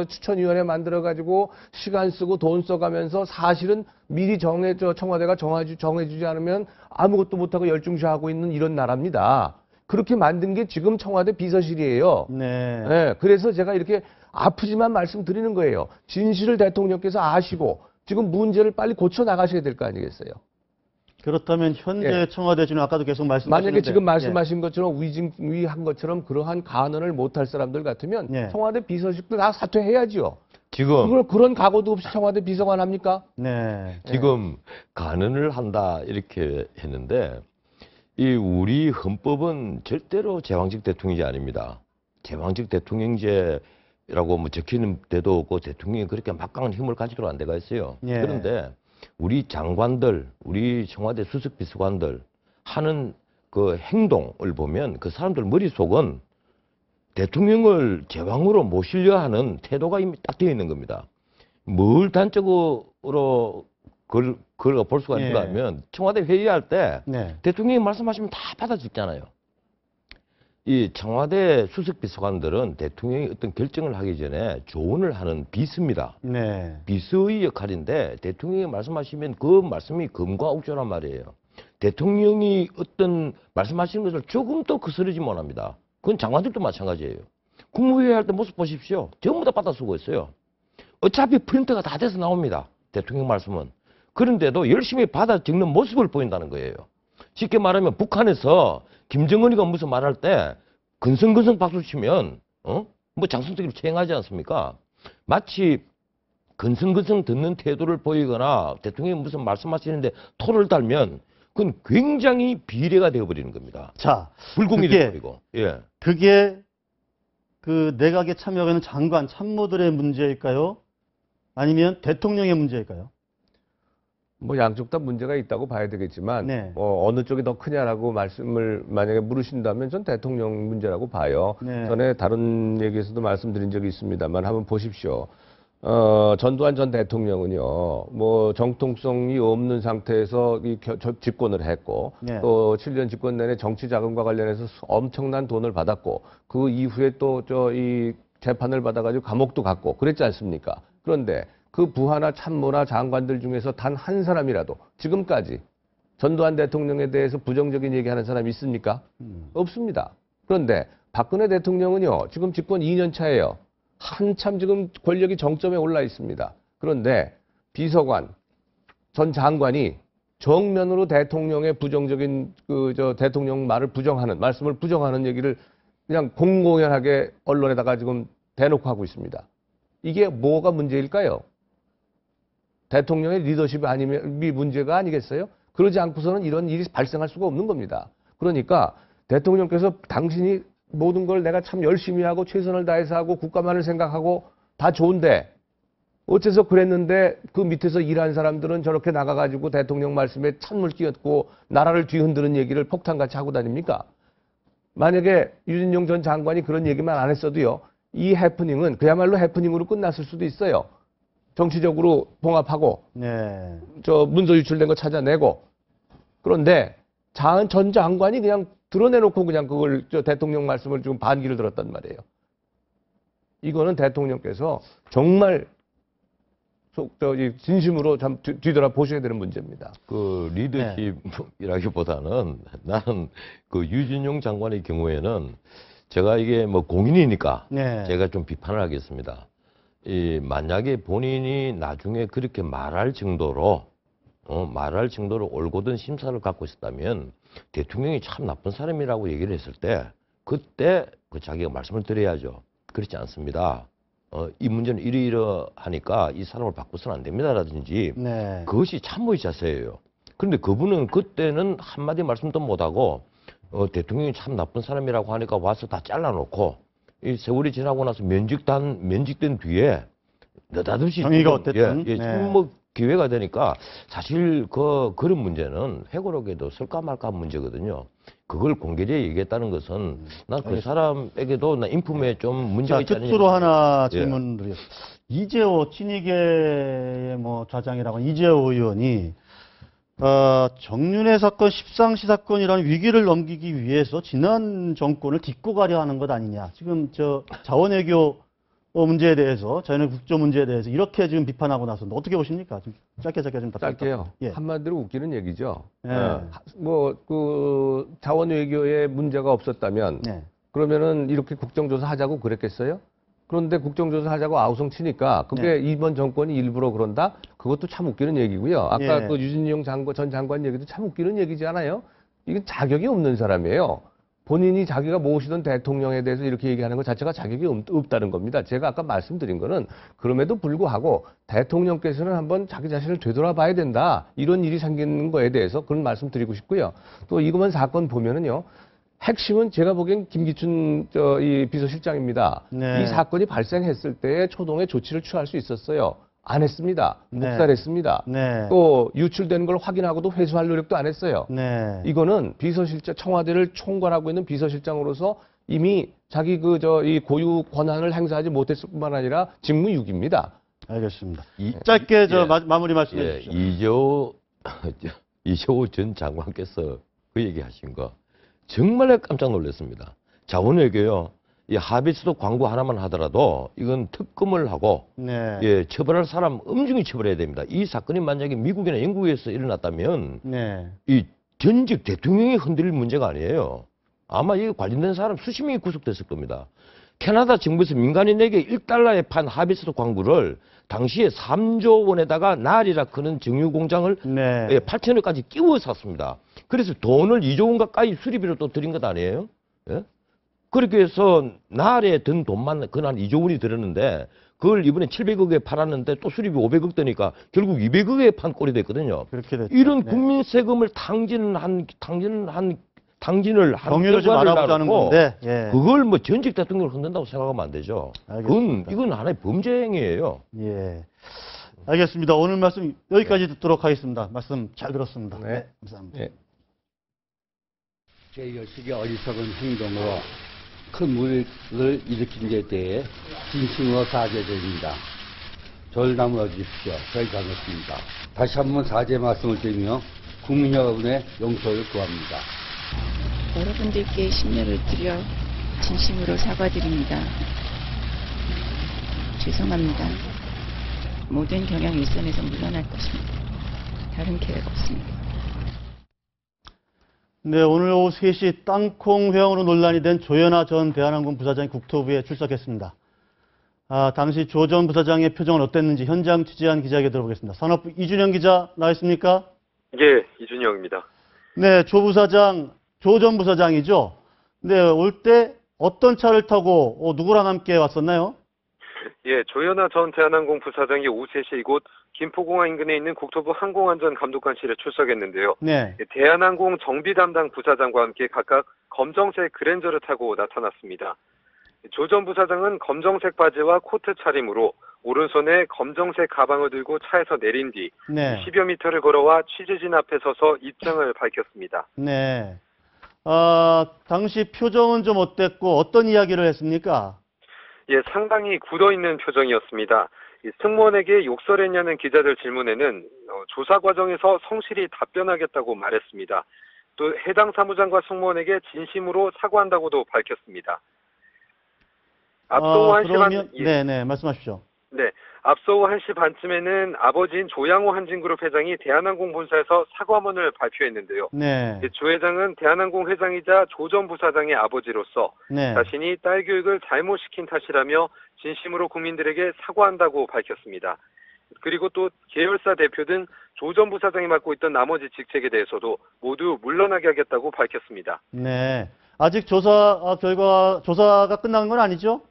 추천위원회 만들어가지고 시간 쓰고 돈 써가면서 사실은 미리 청와대가 정해주지 않으면 아무것도 못하고 열중시하고 있는 이런 나라입니다. 그렇게 만든 게 지금 청와대 비서실이에요. 네. 예. 그래서 제가 이렇게 아프지만 말씀드리는 거예요. 진실을 대통령께서 아시고 지금 문제를 빨리 고쳐 나가셔야 될 거 아니겠어요? 그렇다면 현재 예. 청와대 지는 아까도 계속 말씀하셨는데 만약에 지금 말씀하신 것처럼 위한 것처럼 그러한 간언을 못할 사람들 같으면 예. 청와대 비서실도 다 사퇴해야지요. 지금 그런 각오도 없이 청와대 비서관 합니까? 네. 지금 간언을 한다 이렇게 했는데 이 우리 헌법은 절대로 제왕적 대통령이 아닙니다. 제왕적 대통령제라고 뭐 적히는 데도 없고 대통령이 그렇게 막강한 힘을 가지도록 안 돼가 있어요. 예. 그런데 우리 장관들, 우리 청와대 수석 비서관들 하는 그 행동을 보면 그 사람들 머릿속은 대통령을 제왕으로 모시려 하는 태도가 이미 딱 되어 있는 겁니다. 뭘 단적으로 그걸 볼 수가 있는가 예. 하면 청와대 회의할 때 네. 대통령이 말씀하시면 다 받아 적잖아요. 이 청와대 수석 비서관들은 대통령이 어떤 결정을 하기 전에 조언을 하는 비서입니다. 네. 비서의 역할인데 대통령이 말씀하시면 그 말씀이 금과 옥조란 말이에요. 대통령이 어떤 말씀하시는 것을 조금도 거스르지 못합니다. 그건 장관들도 마찬가지예요. 국무회의 할 때 모습 보십시오. 전부 다 받아 쓰고 있어요. 어차피 프린터가 다 돼서 나옵니다. 대통령 말씀은. 그런데도 열심히 받아 적는 모습을 보인다는 거예요. 쉽게 말하면 북한에서 김정은이가 무슨 말할 때 근성근성 박수 치면 뭐 장성적으로 체행하지 않습니까? 마치 근성근성 듣는 태도를 보이거나 대통령이 무슨 말씀하시는데 토를 달면 그건 굉장히 비례가 되어버리는 겁니다. 자, 불공이 그게- 되어버리고. 예. 그게 그 내각에 참여하는 장관, 참모들의 문제일까요? 아니면 대통령의 문제일까요? 뭐 양쪽 다 문제가 있다고 봐야 되겠지만 네. 어느 쪽이 더 크냐라고 말씀을 만약에 물으신다면 전 대통령 문제라고 봐요. 네. 전에 다른 얘기에서도 말씀드린 적이 있습니다만 한번 보십시오. 전두환 전 대통령은요, 뭐 정통성이 없는 상태에서 집권을 했고, 네. 또 7년 집권 내내 정치 자금과 관련해서 엄청난 돈을 받았고, 그 이후에 또 이 재판을 받아가지고 감옥도 갔고, 그랬지 않습니까? 그런데 그 부하나 참모나 장관들 중에서 단 한 사람이라도 지금까지 전두환 대통령에 대해서 부정적인 얘기하는 사람이 있습니까? 없습니다. 그런데 박근혜 대통령은요, 지금 집권 2년 차예요. 한참 지금 권력이 정점에 올라 있습니다. 그런데 비서관, 전 장관이 정면으로 대통령의 부정적인 대통령 말씀을 부정하는 얘기를 그냥 공공연하게 언론에다가 지금 대놓고 하고 있습니다. 이게 뭐가 문제일까요? 대통령의 리더십이 아니면 문제가 아니겠어요? 그러지 않고서는 이런 일이 발생할 수가 없는 겁니다. 그러니까 대통령께서 당신이 모든 걸 내가 참 열심히 하고 최선을 다해서 하고 국가만을 생각하고 다 좋은데 어째서 그랬는데 그 밑에서 일한 사람들은 저렇게 나가가지고 대통령 말씀에 찬물 끼얹고 나라를 뒤흔드는 얘기를 폭탄같이 하고 다닙니까? 만약에 유진용 전 장관이 그런 얘기만 안 했어도요, 이 해프닝은 그야말로 해프닝으로 끝났을 수도 있어요. 정치적으로 봉합하고 네. 문서 유출된 거 찾아내고. 그런데 전 장관이 그냥 드러내놓고 그냥 그걸 대통령 말씀을 좀 반기를 들었단 말이에요. 이거는 대통령께서 정말 진심으로 참 뒤돌아 보셔야 되는 문제입니다. 그 리더십이라기보다는 나는 그 유진용 장관의 경우에는 제가 이게 뭐 공인이니까 네. 제가 좀 비판을 하겠습니다. 만약에 본인이 나중에 그렇게 말할 정도로 올곧은 심사를 갖고 있었다면 대통령이 참 나쁜 사람이라고 얘기를 했을 때 그때 자기가 말씀을 드려야죠. 그렇지 않습니다. 이 문제는 이러이러하니까 이 사람을 바꿔서는 안 됩니다라든지 네. 그것이 참모의 자세예요. 그런데 그분은 그때는 한마디 말씀도 못하고 대통령이 참 나쁜 사람이라고 하니까 와서 다 잘라놓고 이 세월이 지나고 나서 면직된 뒤에 느닷없이 정의가 어땠든. 네. 뭐 기회가 되니까 사실 그런 문제는 회고록에도 쓸까 말까 문제거든요. 그걸 공개적으로 얘기했다는 것은 난 그 사람에게도 나 인품에 좀 문제가 자, 있지 않느냐. 끝으로 하나 예. 질문 드리겠습니다. 이재호 친이계의 뭐 좌장이라고 하는 이재호 의원이 정윤회 사건, 십상시 사건이라는 위기를 넘기기 위해서 지난 정권을 딛고 가려 하는 것 아니냐. 지금 자원외교 문제에 대해서, 자연의 국조 문제에 대해서 이렇게 지금 비판하고 나서는데 어떻게 보십니까? 좀 짧게 좀 짧게요. 예. 한마디로 웃기는 얘기죠. 예. 자원 외교에 문제가 없었다면 네. 그러면은 이렇게 국정조사 하자고 그랬겠어요? 그런데 국정조사 하자고 아우성 치니까 그게 이번 정권이 일부러 그런다? 그것도 참 웃기는 얘기고요. 아까 예. 그 유진용 전 장관 얘기도 참 웃기는 얘기지 않아요? 이건 자격이 없는 사람이에요. 본인이 자기가 모시던 대통령에 대해서 이렇게 얘기하는 것 자체가 자격이 없다는 겁니다. 제가 아까 말씀드린 거는 그럼에도 불구하고 대통령께서는 한번 자기 자신을 되돌아봐야 된다. 이런 일이 생기는 거에 대해서 그런 말씀 드리고 싶고요. 또 이번 사건 보면은요. 핵심은 제가 보기엔 김기춘 이 비서실장입니다. 네. 이 사건이 발생했을 때 초동의 조치를 취할 수 있었어요. 안 했습니다. 네. 묵살했습니다. 네. 또 유출된 걸 확인하고도 회수할 노력도 안 했어요. 네. 이거는 비서실장, 청와대를 총괄하고 있는 비서실장으로서 이미 자기 이 고유 권한을 행사하지 못했을 뿐만 아니라 직무유기입니다. 알겠습니다. 짧게 예. 마무리 말씀해 예, 주십시오. 이재호 전 장관께서 그 얘기하신 거 정말 깜짝 놀랐습니다. 자원외교요. 이 하비스도 광고 하나만 하더라도 이건 특검을 하고 네. 예, 처벌할 사람 엄중히 처벌해야 됩니다. 이 사건이 만약에 미국이나 영국에서 일어났다면 네. 이 전직 대통령이 흔들릴 문제가 아니에요. 아마 이 관련된 사람 수십 명이 구속됐을 겁니다. 캐나다 정부에서 민간인에게 1달러에 판 하비스도 광고를 당시에 3조 원에다가 날이라 크는 정유 공장을 네. 8천억까지 끼워 샀습니다. 그래서 돈을 2조 원 가까이 수리비로 또 들인 것 아니에요? 예? 그렇게 해서 날에 든 돈만 그날 2조 원이 들었는데 그걸 이번에 700억에 팔았는데 또 수리비 500억 되니까 결국 200억에 판 꼴이 됐거든요. 그렇게 됐죠. 이런 네. 국민 세금을 탕진을 한 경위를 좀 결과를 알아보자는 낳고 건데. 예. 그걸 뭐 전직 대통령을 흔든다고 생각하면 안 되죠. 알겠습니다. 이건 하나의 범죄 행위예요. 예. 알겠습니다. 오늘 말씀 여기까지 듣도록 하겠습니다. 말씀 잘 들었습니다. 네. 네. 감사합니다. 예. 제8식의 어리석은 행동으로 큰 무리를 일으킨 데 대해 진심으로 사죄드립니다. 저를 나무어 주십시오. 저희 잘못습니다. 다시 한번 사죄 말씀을 드리며 국민 여러분의 용서를 구합니다. 여러분들께 심려를 드려 진심으로 사과드립니다. 죄송합니다. 모든 경영 일선에서 물러날 것입니다. 다른 계획 없습니다. 네, 오늘 오후 3시 땅콩 회항으로 논란이 된 조현아 전 대한항공 부사장이 국토부에 출석했습니다. 당시 조 전 부사장의 표정은 어땠는지 현장 취재한 기자에게 들어보겠습니다. 산업부 이준영 기자 나와 있습니까? 예, 이준영입니다. 네, 조 전 부사장이죠. 네, 올 때 어떤 차를 타고 누구랑 함께 왔었나요? 예, 조현아 전 대한항공 부사장이 오후 3시 이곳 김포공항 인근에 있는 국토부 항공안전감독관실에 출석했는데요. 네. 대한항공 정비 담당 부사장과 함께 각각 검정색 그랜저를 타고 나타났습니다. 조 전 부사장은 검정색 바지와 코트 차림으로 오른손에 검정색 가방을 들고 차에서 내린 뒤 네. 10여 미터를 걸어와 취재진 앞에 서서 입장을 밝혔습니다. 네. 당시 표정은 좀 어땠고 어떤 이야기를 했습니까? 예, 상당히 굳어있는 표정이었습니다. 승무원에게 욕설했냐는 기자들 질문에는 조사 과정에서 성실히 답변하겠다고 말했습니다. 또 해당 사무장과 승무원에게 진심으로 사과한다고도 밝혔습니다. 앞서 오후 1시 반, 네네, 말씀하십시오. 네, 앞서 오후 1시 반쯤에는 아버지인 조양호 한진그룹 회장이 대한항공 본사에서 사과문을 발표했는데요. 네. 조 회장은 대한항공 회장이자 조 전 부사장의 아버지로서 네. 자신이 딸 교육을 잘못시킨 탓이라며 진심으로 국민들에게 사과한다고 밝혔습니다. 그리고 또 계열사 대표 등 조 전 부사장이 맡고 있던 나머지 직책에 대해서도 모두 물러나게 하겠다고 밝혔습니다. 네. 아직 조사가 끝난 건 아니죠?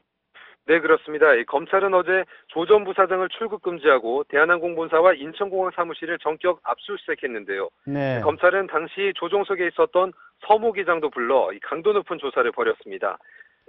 네, 그렇습니다. 검찰은 어제 조 전 부사장을 출국 금지하고 대한항공 본사와 인천공항 사무실을 전격 압수수색했는데요. 네. 검찰은 당시 조종석에 있었던 서모 기장도 불러 강도 높은 조사를 벌였습니다.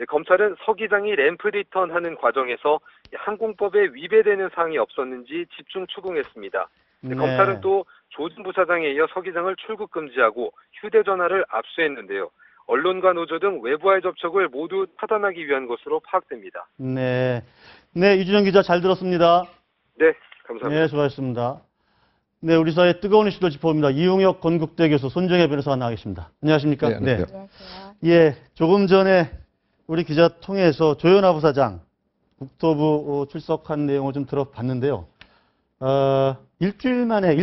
검찰은 서 기장이 램프 리턴하는 과정에서 항공법에 위배되는 사항이 없었는지 집중 추궁했습니다. 네. 검찰은 또 조 전 부사장에 이어 서 기장을 출국 금지하고 휴대전화를 압수했는데요. 언론과 노조 등 외부와의 접촉을 모두 차단하기 위한 것으로 파악됩니다. 네. 네, 이준영 기자 잘 들었습니다. 네, 감사합니다. 네, 수고하셨습니다. 네, 우리 사회의 뜨거운 이슈들 짚어봅니다. 이용혁 건국대 교수, 손정혜 변호사가 나와 계십니다. 안녕하십니까? 네, 안녕하세요. 안녕하세요. 예, 조금 전에 우리 기자 통해서 조현아 부사장 국토부 출석한 내용을 좀 들어봤는데요. 일주일 만에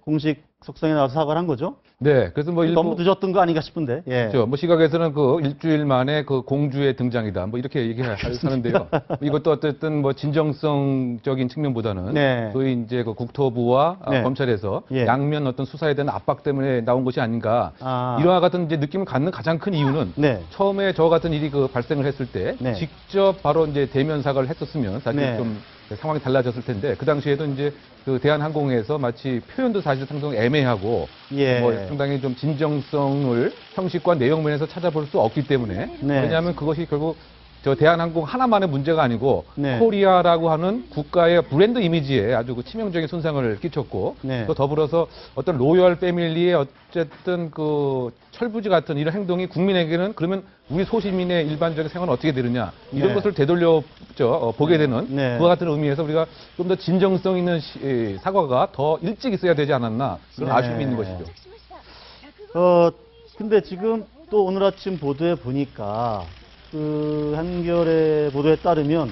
공식 석상에 나와서 사과를 한 거죠? 네, 그래서 뭐 일부 너무 늦었던 거 아닌가 싶은데. 예. 그렇죠. 뭐 시각에서는 그 일주일 만에 그 공주의 등장이다. 뭐 이렇게 얘기하는데요. 이것도 어쨌든 뭐 진정성적인 측면보다는 네. 소위 이제 그 국토부와 네. 검찰에서 예. 양면 어떤 수사에 대한 압박 때문에 나온 것이 아닌가. 아. 이와 같은 이제 느낌을 갖는 가장 큰 이유는 네. 처음에 저 같은 일이 그 발생을 했을 때 네. 직접 바로 이제 대면 사과를 했었으면 사실 네. 좀 상황이 달라졌을 텐데 그 당시에도 이제 그 대한항공에서 마치 표현도 사실 상당히 애매하고 예. 뭐 상당히 좀 진정성을 형식과 내용 면에서 찾아볼 수 없기 때문에 네. 왜냐하면 그것이 결국 저 대한항공 하나만의 문제가 아니고 네. 코리아라고 하는 국가의 브랜드 이미지에 아주 그 치명적인 손상을 끼쳤고 네. 또 더불어서 어떤 로열 패밀리의 어쨌든 그 철부지 같은 이런 행동이 국민에게는 그러면 우리 소시민의 일반적인 생활은 어떻게 되느냐 이런 네. 것을 되돌려 보게 되는 네. 그와 같은 의미에서 우리가 좀 더 진정성 있는 사과가 더 일찍 있어야 되지 않았나 그런 네. 아쉬움이 있는 것이죠. 근데 지금 또 오늘 아침 보도에 보니까 그 한겨레 보도에 따르면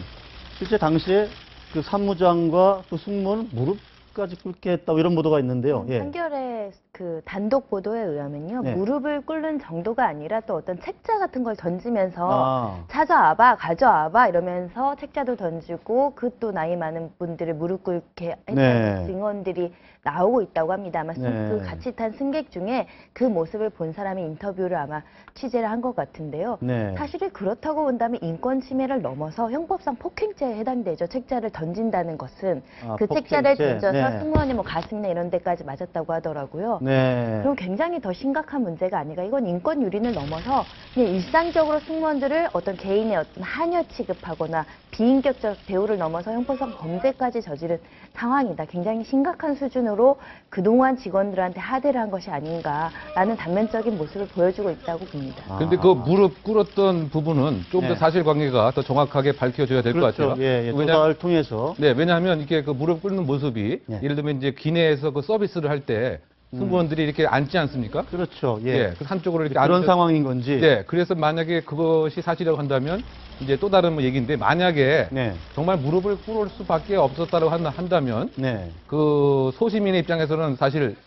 실제 당시에 그 사무장과 그 승무원 무릎까지 꿇게 했다고 이런 보도가 있는데요. 예. 한겨레 그 단독 보도에 의하면요. 네. 무릎을 꿇는 정도가 아니라 또 어떤 책자 같은 걸 던지면서 아. 찾아와봐, 가져와봐 이러면서 책자도 던지고 그 또 나이 많은 분들을 무릎 꿇게 했다는 네. 증언들이 나오고 있다고 합니다. 아마 네. 그 같이 탄 승객 중에 그 모습을 본 사람이 인터뷰를 아마 취재를 한 것 같은데요. 네. 사실은 그렇다고 본다면 인권 침해를 넘어서 형법상 폭행죄에 해당되죠. 책자를 던진다는 것은 아, 그 책자를 폭행죄. 던져서 네. 승무원이 뭐 가슴이나 이런 데까지 맞았다고 하더라고요. 네. 그럼 굉장히 더 심각한 문제가 아닌가. 이건 인권 유린을 넘어서 그냥 일상적으로 승무원들을 어떤 개인의 어떤 하녀 취급하거나 비인격적 대우를 넘어서 형법상 범죄까지 저지른 상황이다. 굉장히 심각한 수준으로 그동안 직원들한테 하대를 한 것이 아닌가라는 단면적인 모습을 보여주고 있다고 봅니다. 근데 그 무릎 꿇었던 부분은 좀 더 네. 사실관계가 더 정확하게 밝혀져야 될 것 그렇죠. 같아요. 예, 예. 왜냐, 조사를 통해서. 네, 왜냐하면 이게 그 무릎 꿇는 모습이 예. 예를 들면 이제 기내에서 그 서비스를 할 때 승무원들이 이렇게 앉지 않습니까? 그렇죠. 예. 예, 그 한쪽으로 이렇게 그런 앉아- 상황인 건지. 네, 그래서 만약에 그것이 사실이라고 한다면 이제 또 다른 뭐 얘기인데 만약에 네. 정말 무릎을 꿇을 수밖에 없었다고 한다면 네. 그 소시민의 입장에서는 사실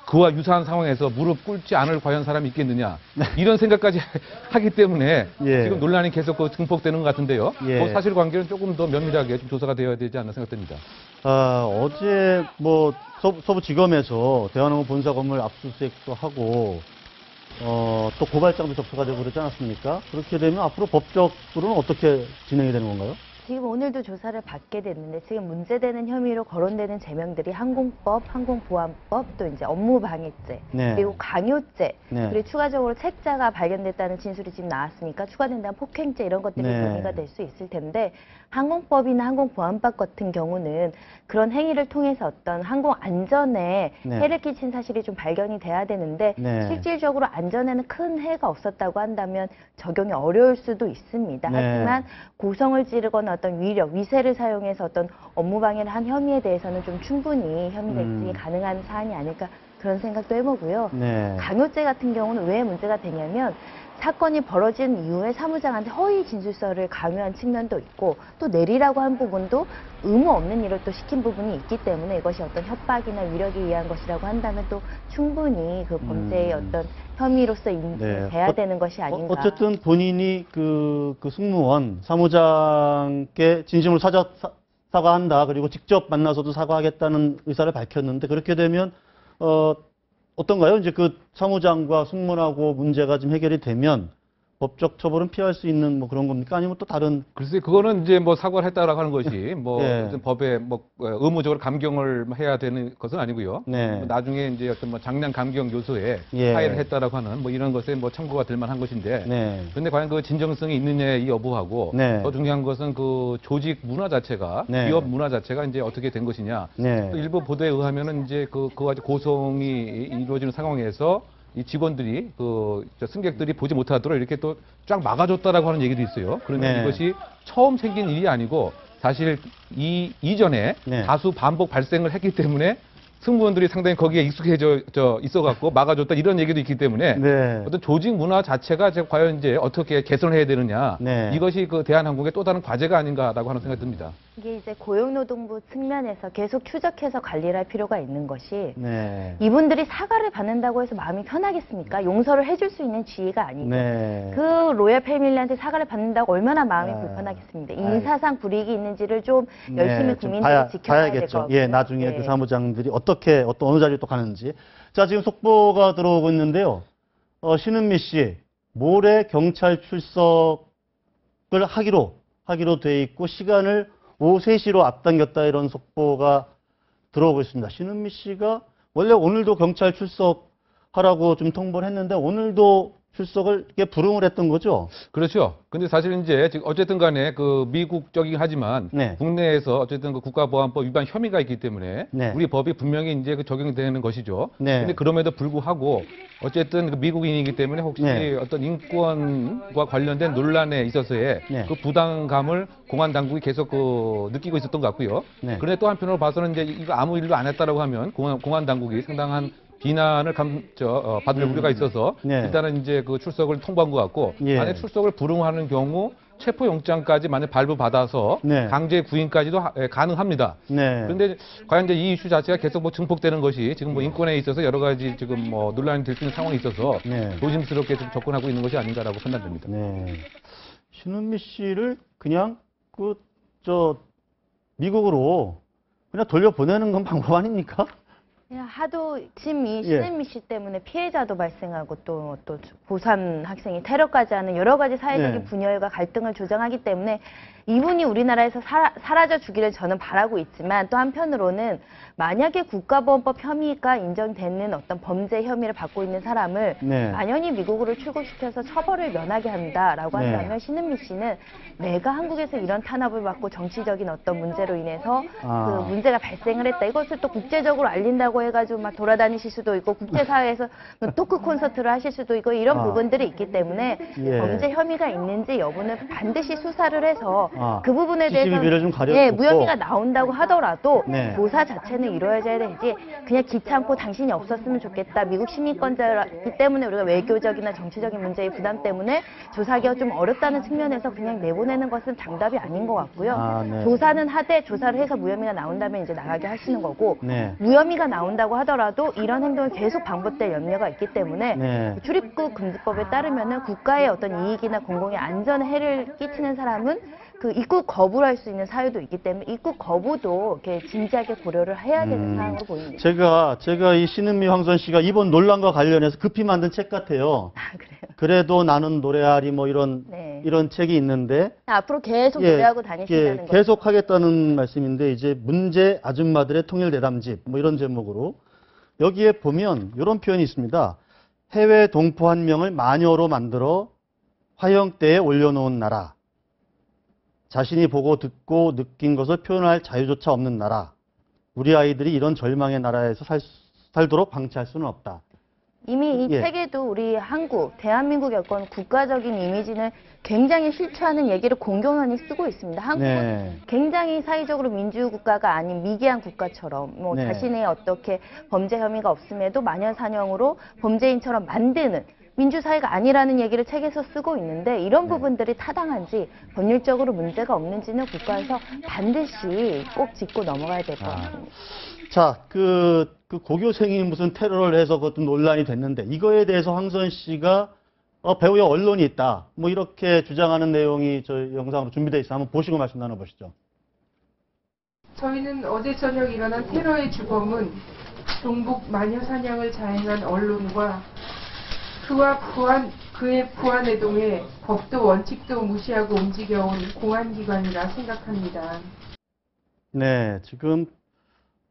그와 유사한 상황에서 무릎 꿇지 않을 과연 사람이 있겠느냐 이런 생각까지 하기 때문에 예. 지금 논란이 계속 그 증폭되는 것 같은데요. 예. 그 사실관계는 조금 더 면밀하게 좀 조사가 되어야 되지 않나 생각됩니다. 어제 뭐 서부지검에서 대한항공 본사 건물 압수수색도 하고 또 고발장도 접수가 되고 그러지 않았습니까? 그렇게 되면 앞으로 법적으로는 어떻게 진행이 되는 건가요? 지금 오늘도 조사를 받게 됐는데 지금 문제되는 혐의로 거론되는 제명들이 항공법, 항공보안법, 또 이제 업무방해죄, 네. 그리고 강요죄, 네. 그리고 추가적으로 책자가 발견됐다는 진술이 지금 나왔으니까 추가된다면 폭행죄 이런 것들이 네. 논의가 될 수 있을 텐데 항공법이나 항공보안법 같은 경우는 그런 행위를 통해서 어떤 항공 안전에 네. 해를 끼친 사실이 좀 발견이 돼야 되는데 네. 실질적으로 안전에는 큰 해가 없었다고 한다면 적용이 어려울 수도 있습니다. 네. 하지만 고성을 찌르거나 어떤 위력, 위세를 사용해서 어떤 업무방해를 한 혐의에 대해서는 좀 충분히 혐의가 입증이 가능한 사안이 아닐까 그런 생각도 해보고요. 네. 강요죄 같은 경우는 왜 문제가 되냐면 사건이 벌어진 이후에 사무장한테 허위 진술서를 강요한 측면도 있고 또 내리라고 한 부분도 의무 없는 일을 또 시킨 부분이 있기 때문에 이것이 어떤 협박이나 위력에 의한 것이라고 한다면 또 충분히 그 범죄의 어떤 혐의로서 인정돼야 되는 것이 아닌가. 어쨌든 본인이 그 승무원, 사무장께 진심으로 사과한다. 그리고 직접 만나서도 사과하겠다는 의사를 밝혔는데 그렇게 되면 어떤가요? 이제 그 사무장과 승무원하고 문제가 좀 해결이 되면 법적 처벌은 피할 수 있는 뭐 그런 겁니까? 아니면 또 다른? 글쎄, 그거는 이제 뭐 사과를 했다라고 하는 것이 뭐 네. 어떤 법에 뭐 의무적으로 감경을 해야 되는 것은 아니고요. 네. 뭐 나중에 이제 어떤 뭐 장량 감경 요소에 예. 하해를 했다라고 하는 뭐 이런 것에 뭐 참고가 될 만한 것인데. 네. 그런데 과연 그 진정성이 있느냐의 이 여부하고 네. 더 중요한 것은 그 조직 문화 자체가 네. 기업 문화 자체가 이제 어떻게 된 것이냐. 네. 또 일부 보도에 의하면은 이제 그와 고성이 이루어지는 상황에서 이 직원들이 승객들이 보지 못하도록 이렇게 또 쫙 막아줬다라고 하는 얘기도 있어요. 그런데 네. 이것이 처음 생긴 일이 아니고 사실 이전에 네. 다수 반복 발생을 했기 때문에 승무원들이 상당히 거기에 익숙해져 있어갖고 막아줬다 이런 얘기도 있기 때문에 네. 어떤 조직 문화 자체가 과연 이제 어떻게 개선해야 되느냐 네. 이것이 그 대한항공의 또 다른 과제가 아닌가라고 하는 생각이 듭니다. 이게 이제 고용노동부 측면에서 계속 추적해서 관리를 할 필요가 있는 것이 네. 이분들이 사과를 받는다고 해서 마음이 편하겠습니까? 용서를 해줄 수 있는 지위가 아니고 네. 그 로열 패밀리한테 사과를 받는다고 얼마나 마음이 아, 불편하겠습니다. 인사상 불이익이 있는지를 좀 열심히 네, 좀 국민들이 지켜봐야 될 것 봐야겠죠. 같고요. 예, 나중에 네. 그 사무장들이 어느 자리에 또 가는지. 자, 지금 속보가 들어오고 있는데요. 신은미 씨, 모레 경찰 출석을 하기로 돼 있고, 시간을 오후 3시로 앞당겼다, 이런 속보가 들어오고 있습니다. 신은미 씨가 원래 오늘도 경찰 출석하라고 좀 통보를 했는데, 오늘도 출석을 이렇게 불응을 했던 거죠? 그렇죠. 근데 사실 이제 지금 어쨌든 간에 그 미국적이긴 하지만 네. 국내에서 어쨌든 그 국가보안법 위반 혐의가 있기 때문에 네. 우리 법이 분명히 이제 그 적용되는 것이죠. 네. 근데 그럼에도 불구하고 어쨌든 그 미국인이기 때문에 혹시 네. 어떤 인권과 관련된 논란에 있어서의 네. 그 부담감을 공안 당국이 계속 그 느끼고 있었던 것 같고요. 네. 그런데 또 한편으로 봐서는 이제 이거 아무 일도 안 했다라고 하면 공안 당국이 상당한 비난을 받을 우려가 있어서 네. 일단은 이제 그 출석을 통보한 것 같고 예. 만약 출석을 불응하는 경우 체포영장까지 만약 발부받아서 네. 강제 구인까지도 가능합니다. 네. 그런데 과연 이제 이 이슈 자체가 계속 뭐 증폭되는 것이 지금 뭐 인권에 있어서 여러 가지 지금 뭐 논란이 될 수 있는 상황이 있어서 네. 조심스럽게 좀 접근하고 있는 것이 아닌가라고 판단됩니다. 네. 신은미 씨를 그냥 미국으로 그냥 돌려보내는 건 방법 아닙니까? 그냥 하도 지금 이 예. 신은미 씨 때문에 피해자도 발생하고 또 고3 학생이 테러까지 하는 여러 가지 사회적인 네. 분열과 갈등을 조장하기 때문에 이분이 우리나라에서 사라져 주기를 저는 바라고 있지만 또 한편으로는 만약에 국가보안법 혐의가 인정되는 어떤 범죄 혐의를 받고 있는 사람을 네. 만연히 미국으로 출국시켜서 처벌을 면하게 한다라고 네. 한다면 신은미 씨는 내가 한국에서 이런 탄압을 받고 정치적인 어떤 문제로 인해서 아. 그 문제가 발생을 했다. 이것을 또 국제적으로 알린다고 해가지고 막 돌아다니실 수도 있고 국제사회에서 뭐 토크 콘서트를 하실 수도 있고 이런 아. 부분들이 있기 때문에 예. 범죄 혐의가 있는지 여부는 반드시 수사를 해서 아. 그 부분에 대해서 CCTV를 좀 가려놓고. 예, 무혐의가 나온다고 하더라도 네. 조사 자체는 이루어져야 되지 그냥 귀찮고 당신이 없었으면 좋겠다. 미국 시민권자이기 때문에 우리가 외교적이나 정치적인 문제의 부담 때문에 조사하기가 좀 어렵다는 측면에서 그냥 내보내는 것은 정답이 아닌 것 같고요. 아, 네. 조사는 하되 조사를 해서 무혐의가 나온다면 이제 나가게 하시는 거고 네. 무혐의가 나온다고 하더라도 이런 행동이 계속 반복될 염려가 있기 때문에 네. 출입국 금지법에 따르면은 국가의 어떤 이익이나 공공의 안전에 해를 끼치는 사람은 그 입국 거부를 할 수 있는 사유도 있기 때문에 입국 거부도 이렇게 진지하게 고려를 해야 되는 사항으로 보입니다. 제가 이 신은미 황선 씨가 이번 논란과 관련해서 급히 만든 책 같아요. 아, 그래요? 그래도 나는 노래하리 뭐 이런 네. 이런 책이 있는데 앞으로 계속 예, 노래하고 다니신다는 거죠. 계속 하겠다는 말씀인데 이제 문제 아줌마들의 통일 대담집 뭐 이런 제목으로 여기에 보면 이런 표현이 있습니다. 해외 동포 한 명을 마녀로 만들어 화형대에 올려놓은 나라. 자신이 보고 듣고 느낀 것을 표현할 자유조차 없는 나라. 우리 아이들이 이런 절망의 나라에서 살도록 방치할 수는 없다. 이미 이 예. 책에도 우리 대한민국의 어떤 국가적인 이미지는 굉장히 실추하는 얘기를 공공연히 쓰고 있습니다. 한국은 네. 굉장히 사회적으로 민주국가가 아닌 미개한 국가처럼 뭐 네. 자신의 어떻게 범죄 혐의가 없음에도 마녀사냥으로 범죄인처럼 만드는 민주사회가 아니라는 얘기를 책에서 쓰고 있는데 이런 부분들이 타당한지 법률적으로 문제가 없는지는 국가에서 반드시 꼭 짚고 넘어가야 될 것 같습니다. 자, 그 고교생이 무슨 테러를 해서 그것도 논란이 됐는데 이거에 대해서 황선 씨가 배후에 언론이 있다. 뭐 이렇게 주장하는 내용이 저희 영상으로 준비되어 있어. 한번 보시고 말씀 나눠보시죠. 저희는 어제 저녁 일어난 테러의 주범은 동북 마녀 사냥을 자행한 언론과 그의 부안에 동해 법도 원칙도 무시하고 움직여온 공안기관이라 생각합니다. 네, 지금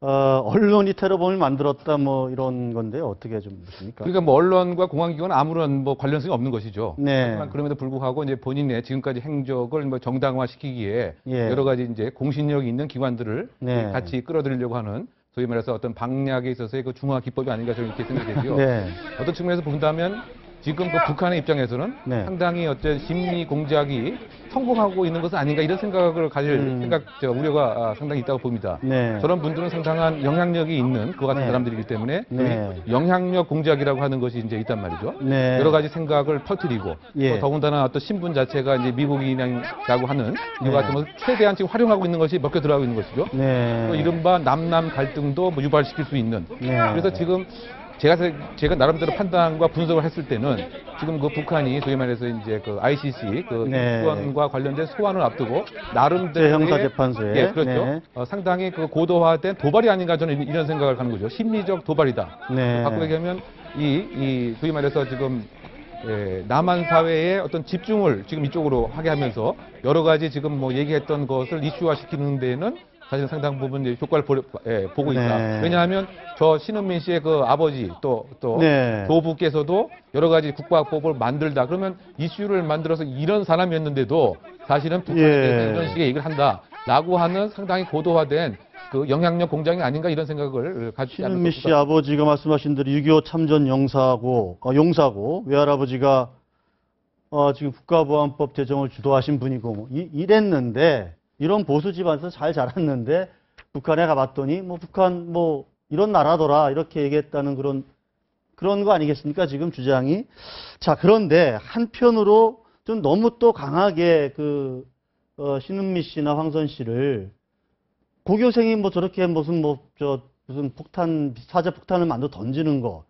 언론이 테러범을 만들었다 뭐 이런 건데요. 어떻게 좀 보십니까? 그러니까 뭐 언론과 공안기관은 아무런 뭐 관련성이 없는 것이죠. 네. 하지만 그럼에도 불구하고 이제 본인의 지금까지 행적을 뭐 정당화시키기에 예. 여러 가지 이제 공신력이 있는 기관들을 네. 같이 끌어들이려고 하는 소위 말해서 어떤 방략에 있어서의 그 중화 기법이 아닌가 저는 이렇게 생각이 되고요. 네. 어떤 측면에서 본다면 지금 그 북한의 입장에서는 네. 상당히 어떤 심리 공작이 성공하고 있는 것은 아닌가 이런 생각을 가질 우려가 상당히 있다고 봅니다. 네. 저런 분들은 상당한 영향력이 있는 그 같은 네. 사람들이기 때문에 네. 영향력 공작이라고 하는 것이 이제 있단 말이죠. 네. 여러 가지 생각을 퍼뜨리고 예. 또 더군다나 어떤 신분 자체가 이제 미국인이라고 하는 네. 이와 같은 것을 최대한 지금 활용하고 있는 것이 먹혀 들어가고 있는 것이죠. 네. 또 이른바 남남 갈등도 뭐 유발시킬 수 있는. 네. 그래서 지금 제가 나름대로 판단과 분석을 했을 때는 지금 그 북한이 소위 말해서 이제 그 ICC 그 네. 소환과 관련된 소환을 앞두고 나름대로 형사재판소에 예, 그렇죠. 네. 상당히 그 고도화된 도발이 아닌가 저는 이런 생각을 하는 거죠. 심리적 도발이다. 네. 바꾸게 되면 이 소위 말해서 지금 남한 사회의 어떤 집중을 지금 이쪽으로 하게 하면서 여러 가지 지금 뭐 얘기했던 것을 이슈화시키는 데는 사실 상당 부분 이제 효과를 보고 있다. 네. 왜냐하면 저 신은민 씨의 그 아버지 또 네. 조부께서도 여러 가지 국가법을 만들다. 그러면 이슈를 만들어서 이런 사람이었는데도 사실은 북한에 대해서 예. 이런 식의 얘기를 한다라고 하는 상당히 고도화된 그 영향력 공장이 아닌가 이런 생각을 가지지 않을 신은미 씨 아버지가 말씀하신 대로 6.25 참전 용사고 외할아버지가 지금 국가보안법 제정을 주도하신 분이고 이랬는데 이런 보수 집안에서 잘 자랐는데 북한에 가봤더니 뭐 북한 뭐 이런 나라더라 이렇게 얘기했다는 그런 거 아니겠습니까? 지금 주장이. 자, 그런데 한편으로 좀 너무 또 강하게 신은미 씨나 황선 씨를 고교생이 뭐 저렇게 무슨 사제 폭탄을 만들어 던지는 거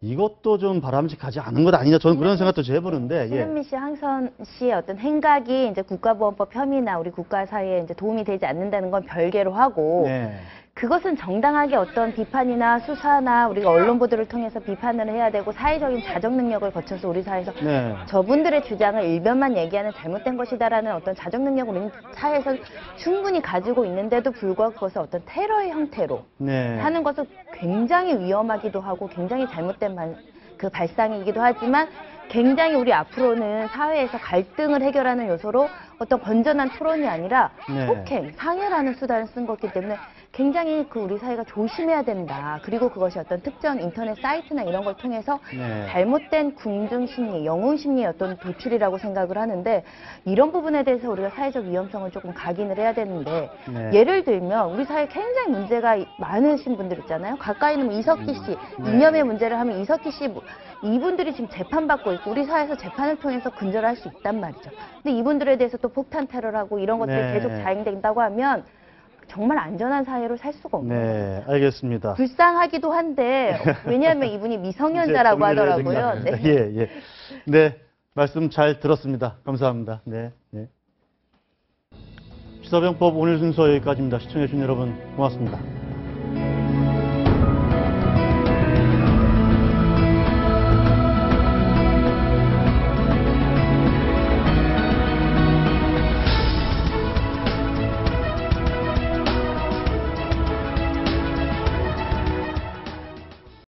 이것도 좀 바람직하지 않은 것 아니냐 저는 그런 생각도 해보는데. 신은미 씨, 황선 씨의 어떤 행각이 이제 국가보안법 혐의나 우리 국가 사이에 이제 도움이 되지 않는다는 건 별개로 하고 네. 그것은 정당하게 어떤 비판이나 수사나 우리가 언론 보도를 통해서 비판을 해야 되고 사회적인 자정 능력을 거쳐서 우리 사회에서 네. 저분들의 주장을 일변만 얘기하는 잘못된 것이다라는 어떤 자정 능력을 우리 사회에서 충분히 가지고 있는데도 불구하고 그것을 어떤 테러의 형태로 네. 하는 것은 굉장히 위험하기도 하고 굉장히 잘못된 그 발상이기도 하지만 굉장히 우리 앞으로는 사회에서 갈등을 해결하는 요소로 어떤 건전한 토론이 아니라 네. 폭행, 상해라는 수단을 쓴 거기 때문에 굉장히 우리 사회가 조심해야 된다. 그리고 그것이 어떤 특정 인터넷 사이트나 이런 걸 통해서 네. 잘못된 궁중심리, 영웅심리의 어떤 도출이라고 생각을 하는데 이런 부분에 대해서 우리가 사회적 위험성을 조금 각인을 해야 되는데 네. 예를 들면 우리 사회에 굉장히 문제가 많으신 분들 있잖아요. 가까이 있는 이석기 씨, 이념의 문제를 하면 이석기 씨 이분들이 지금 재판받고 있고 우리 사회에서 재판을 통해서 근절할 수 있단 말이죠. 근데 이분들에 대해서 또 폭탄 테러를 하고 이런 것들이 네. 계속 자행된다고 하면 정말 안전한 사회로 살 수가 없는 거예요. 네, 알겠습니다. 불쌍하기도 한데 왜냐하면 이분이 미성년자라고 이제 정리를 해야 하더라고요. 된다. 네. 예, 예. 네, 말씀 잘 들었습니다. 감사합니다. 네, 네. 시사병법 오늘 순서 여기까지입니다. 시청해주신 여러분 고맙습니다.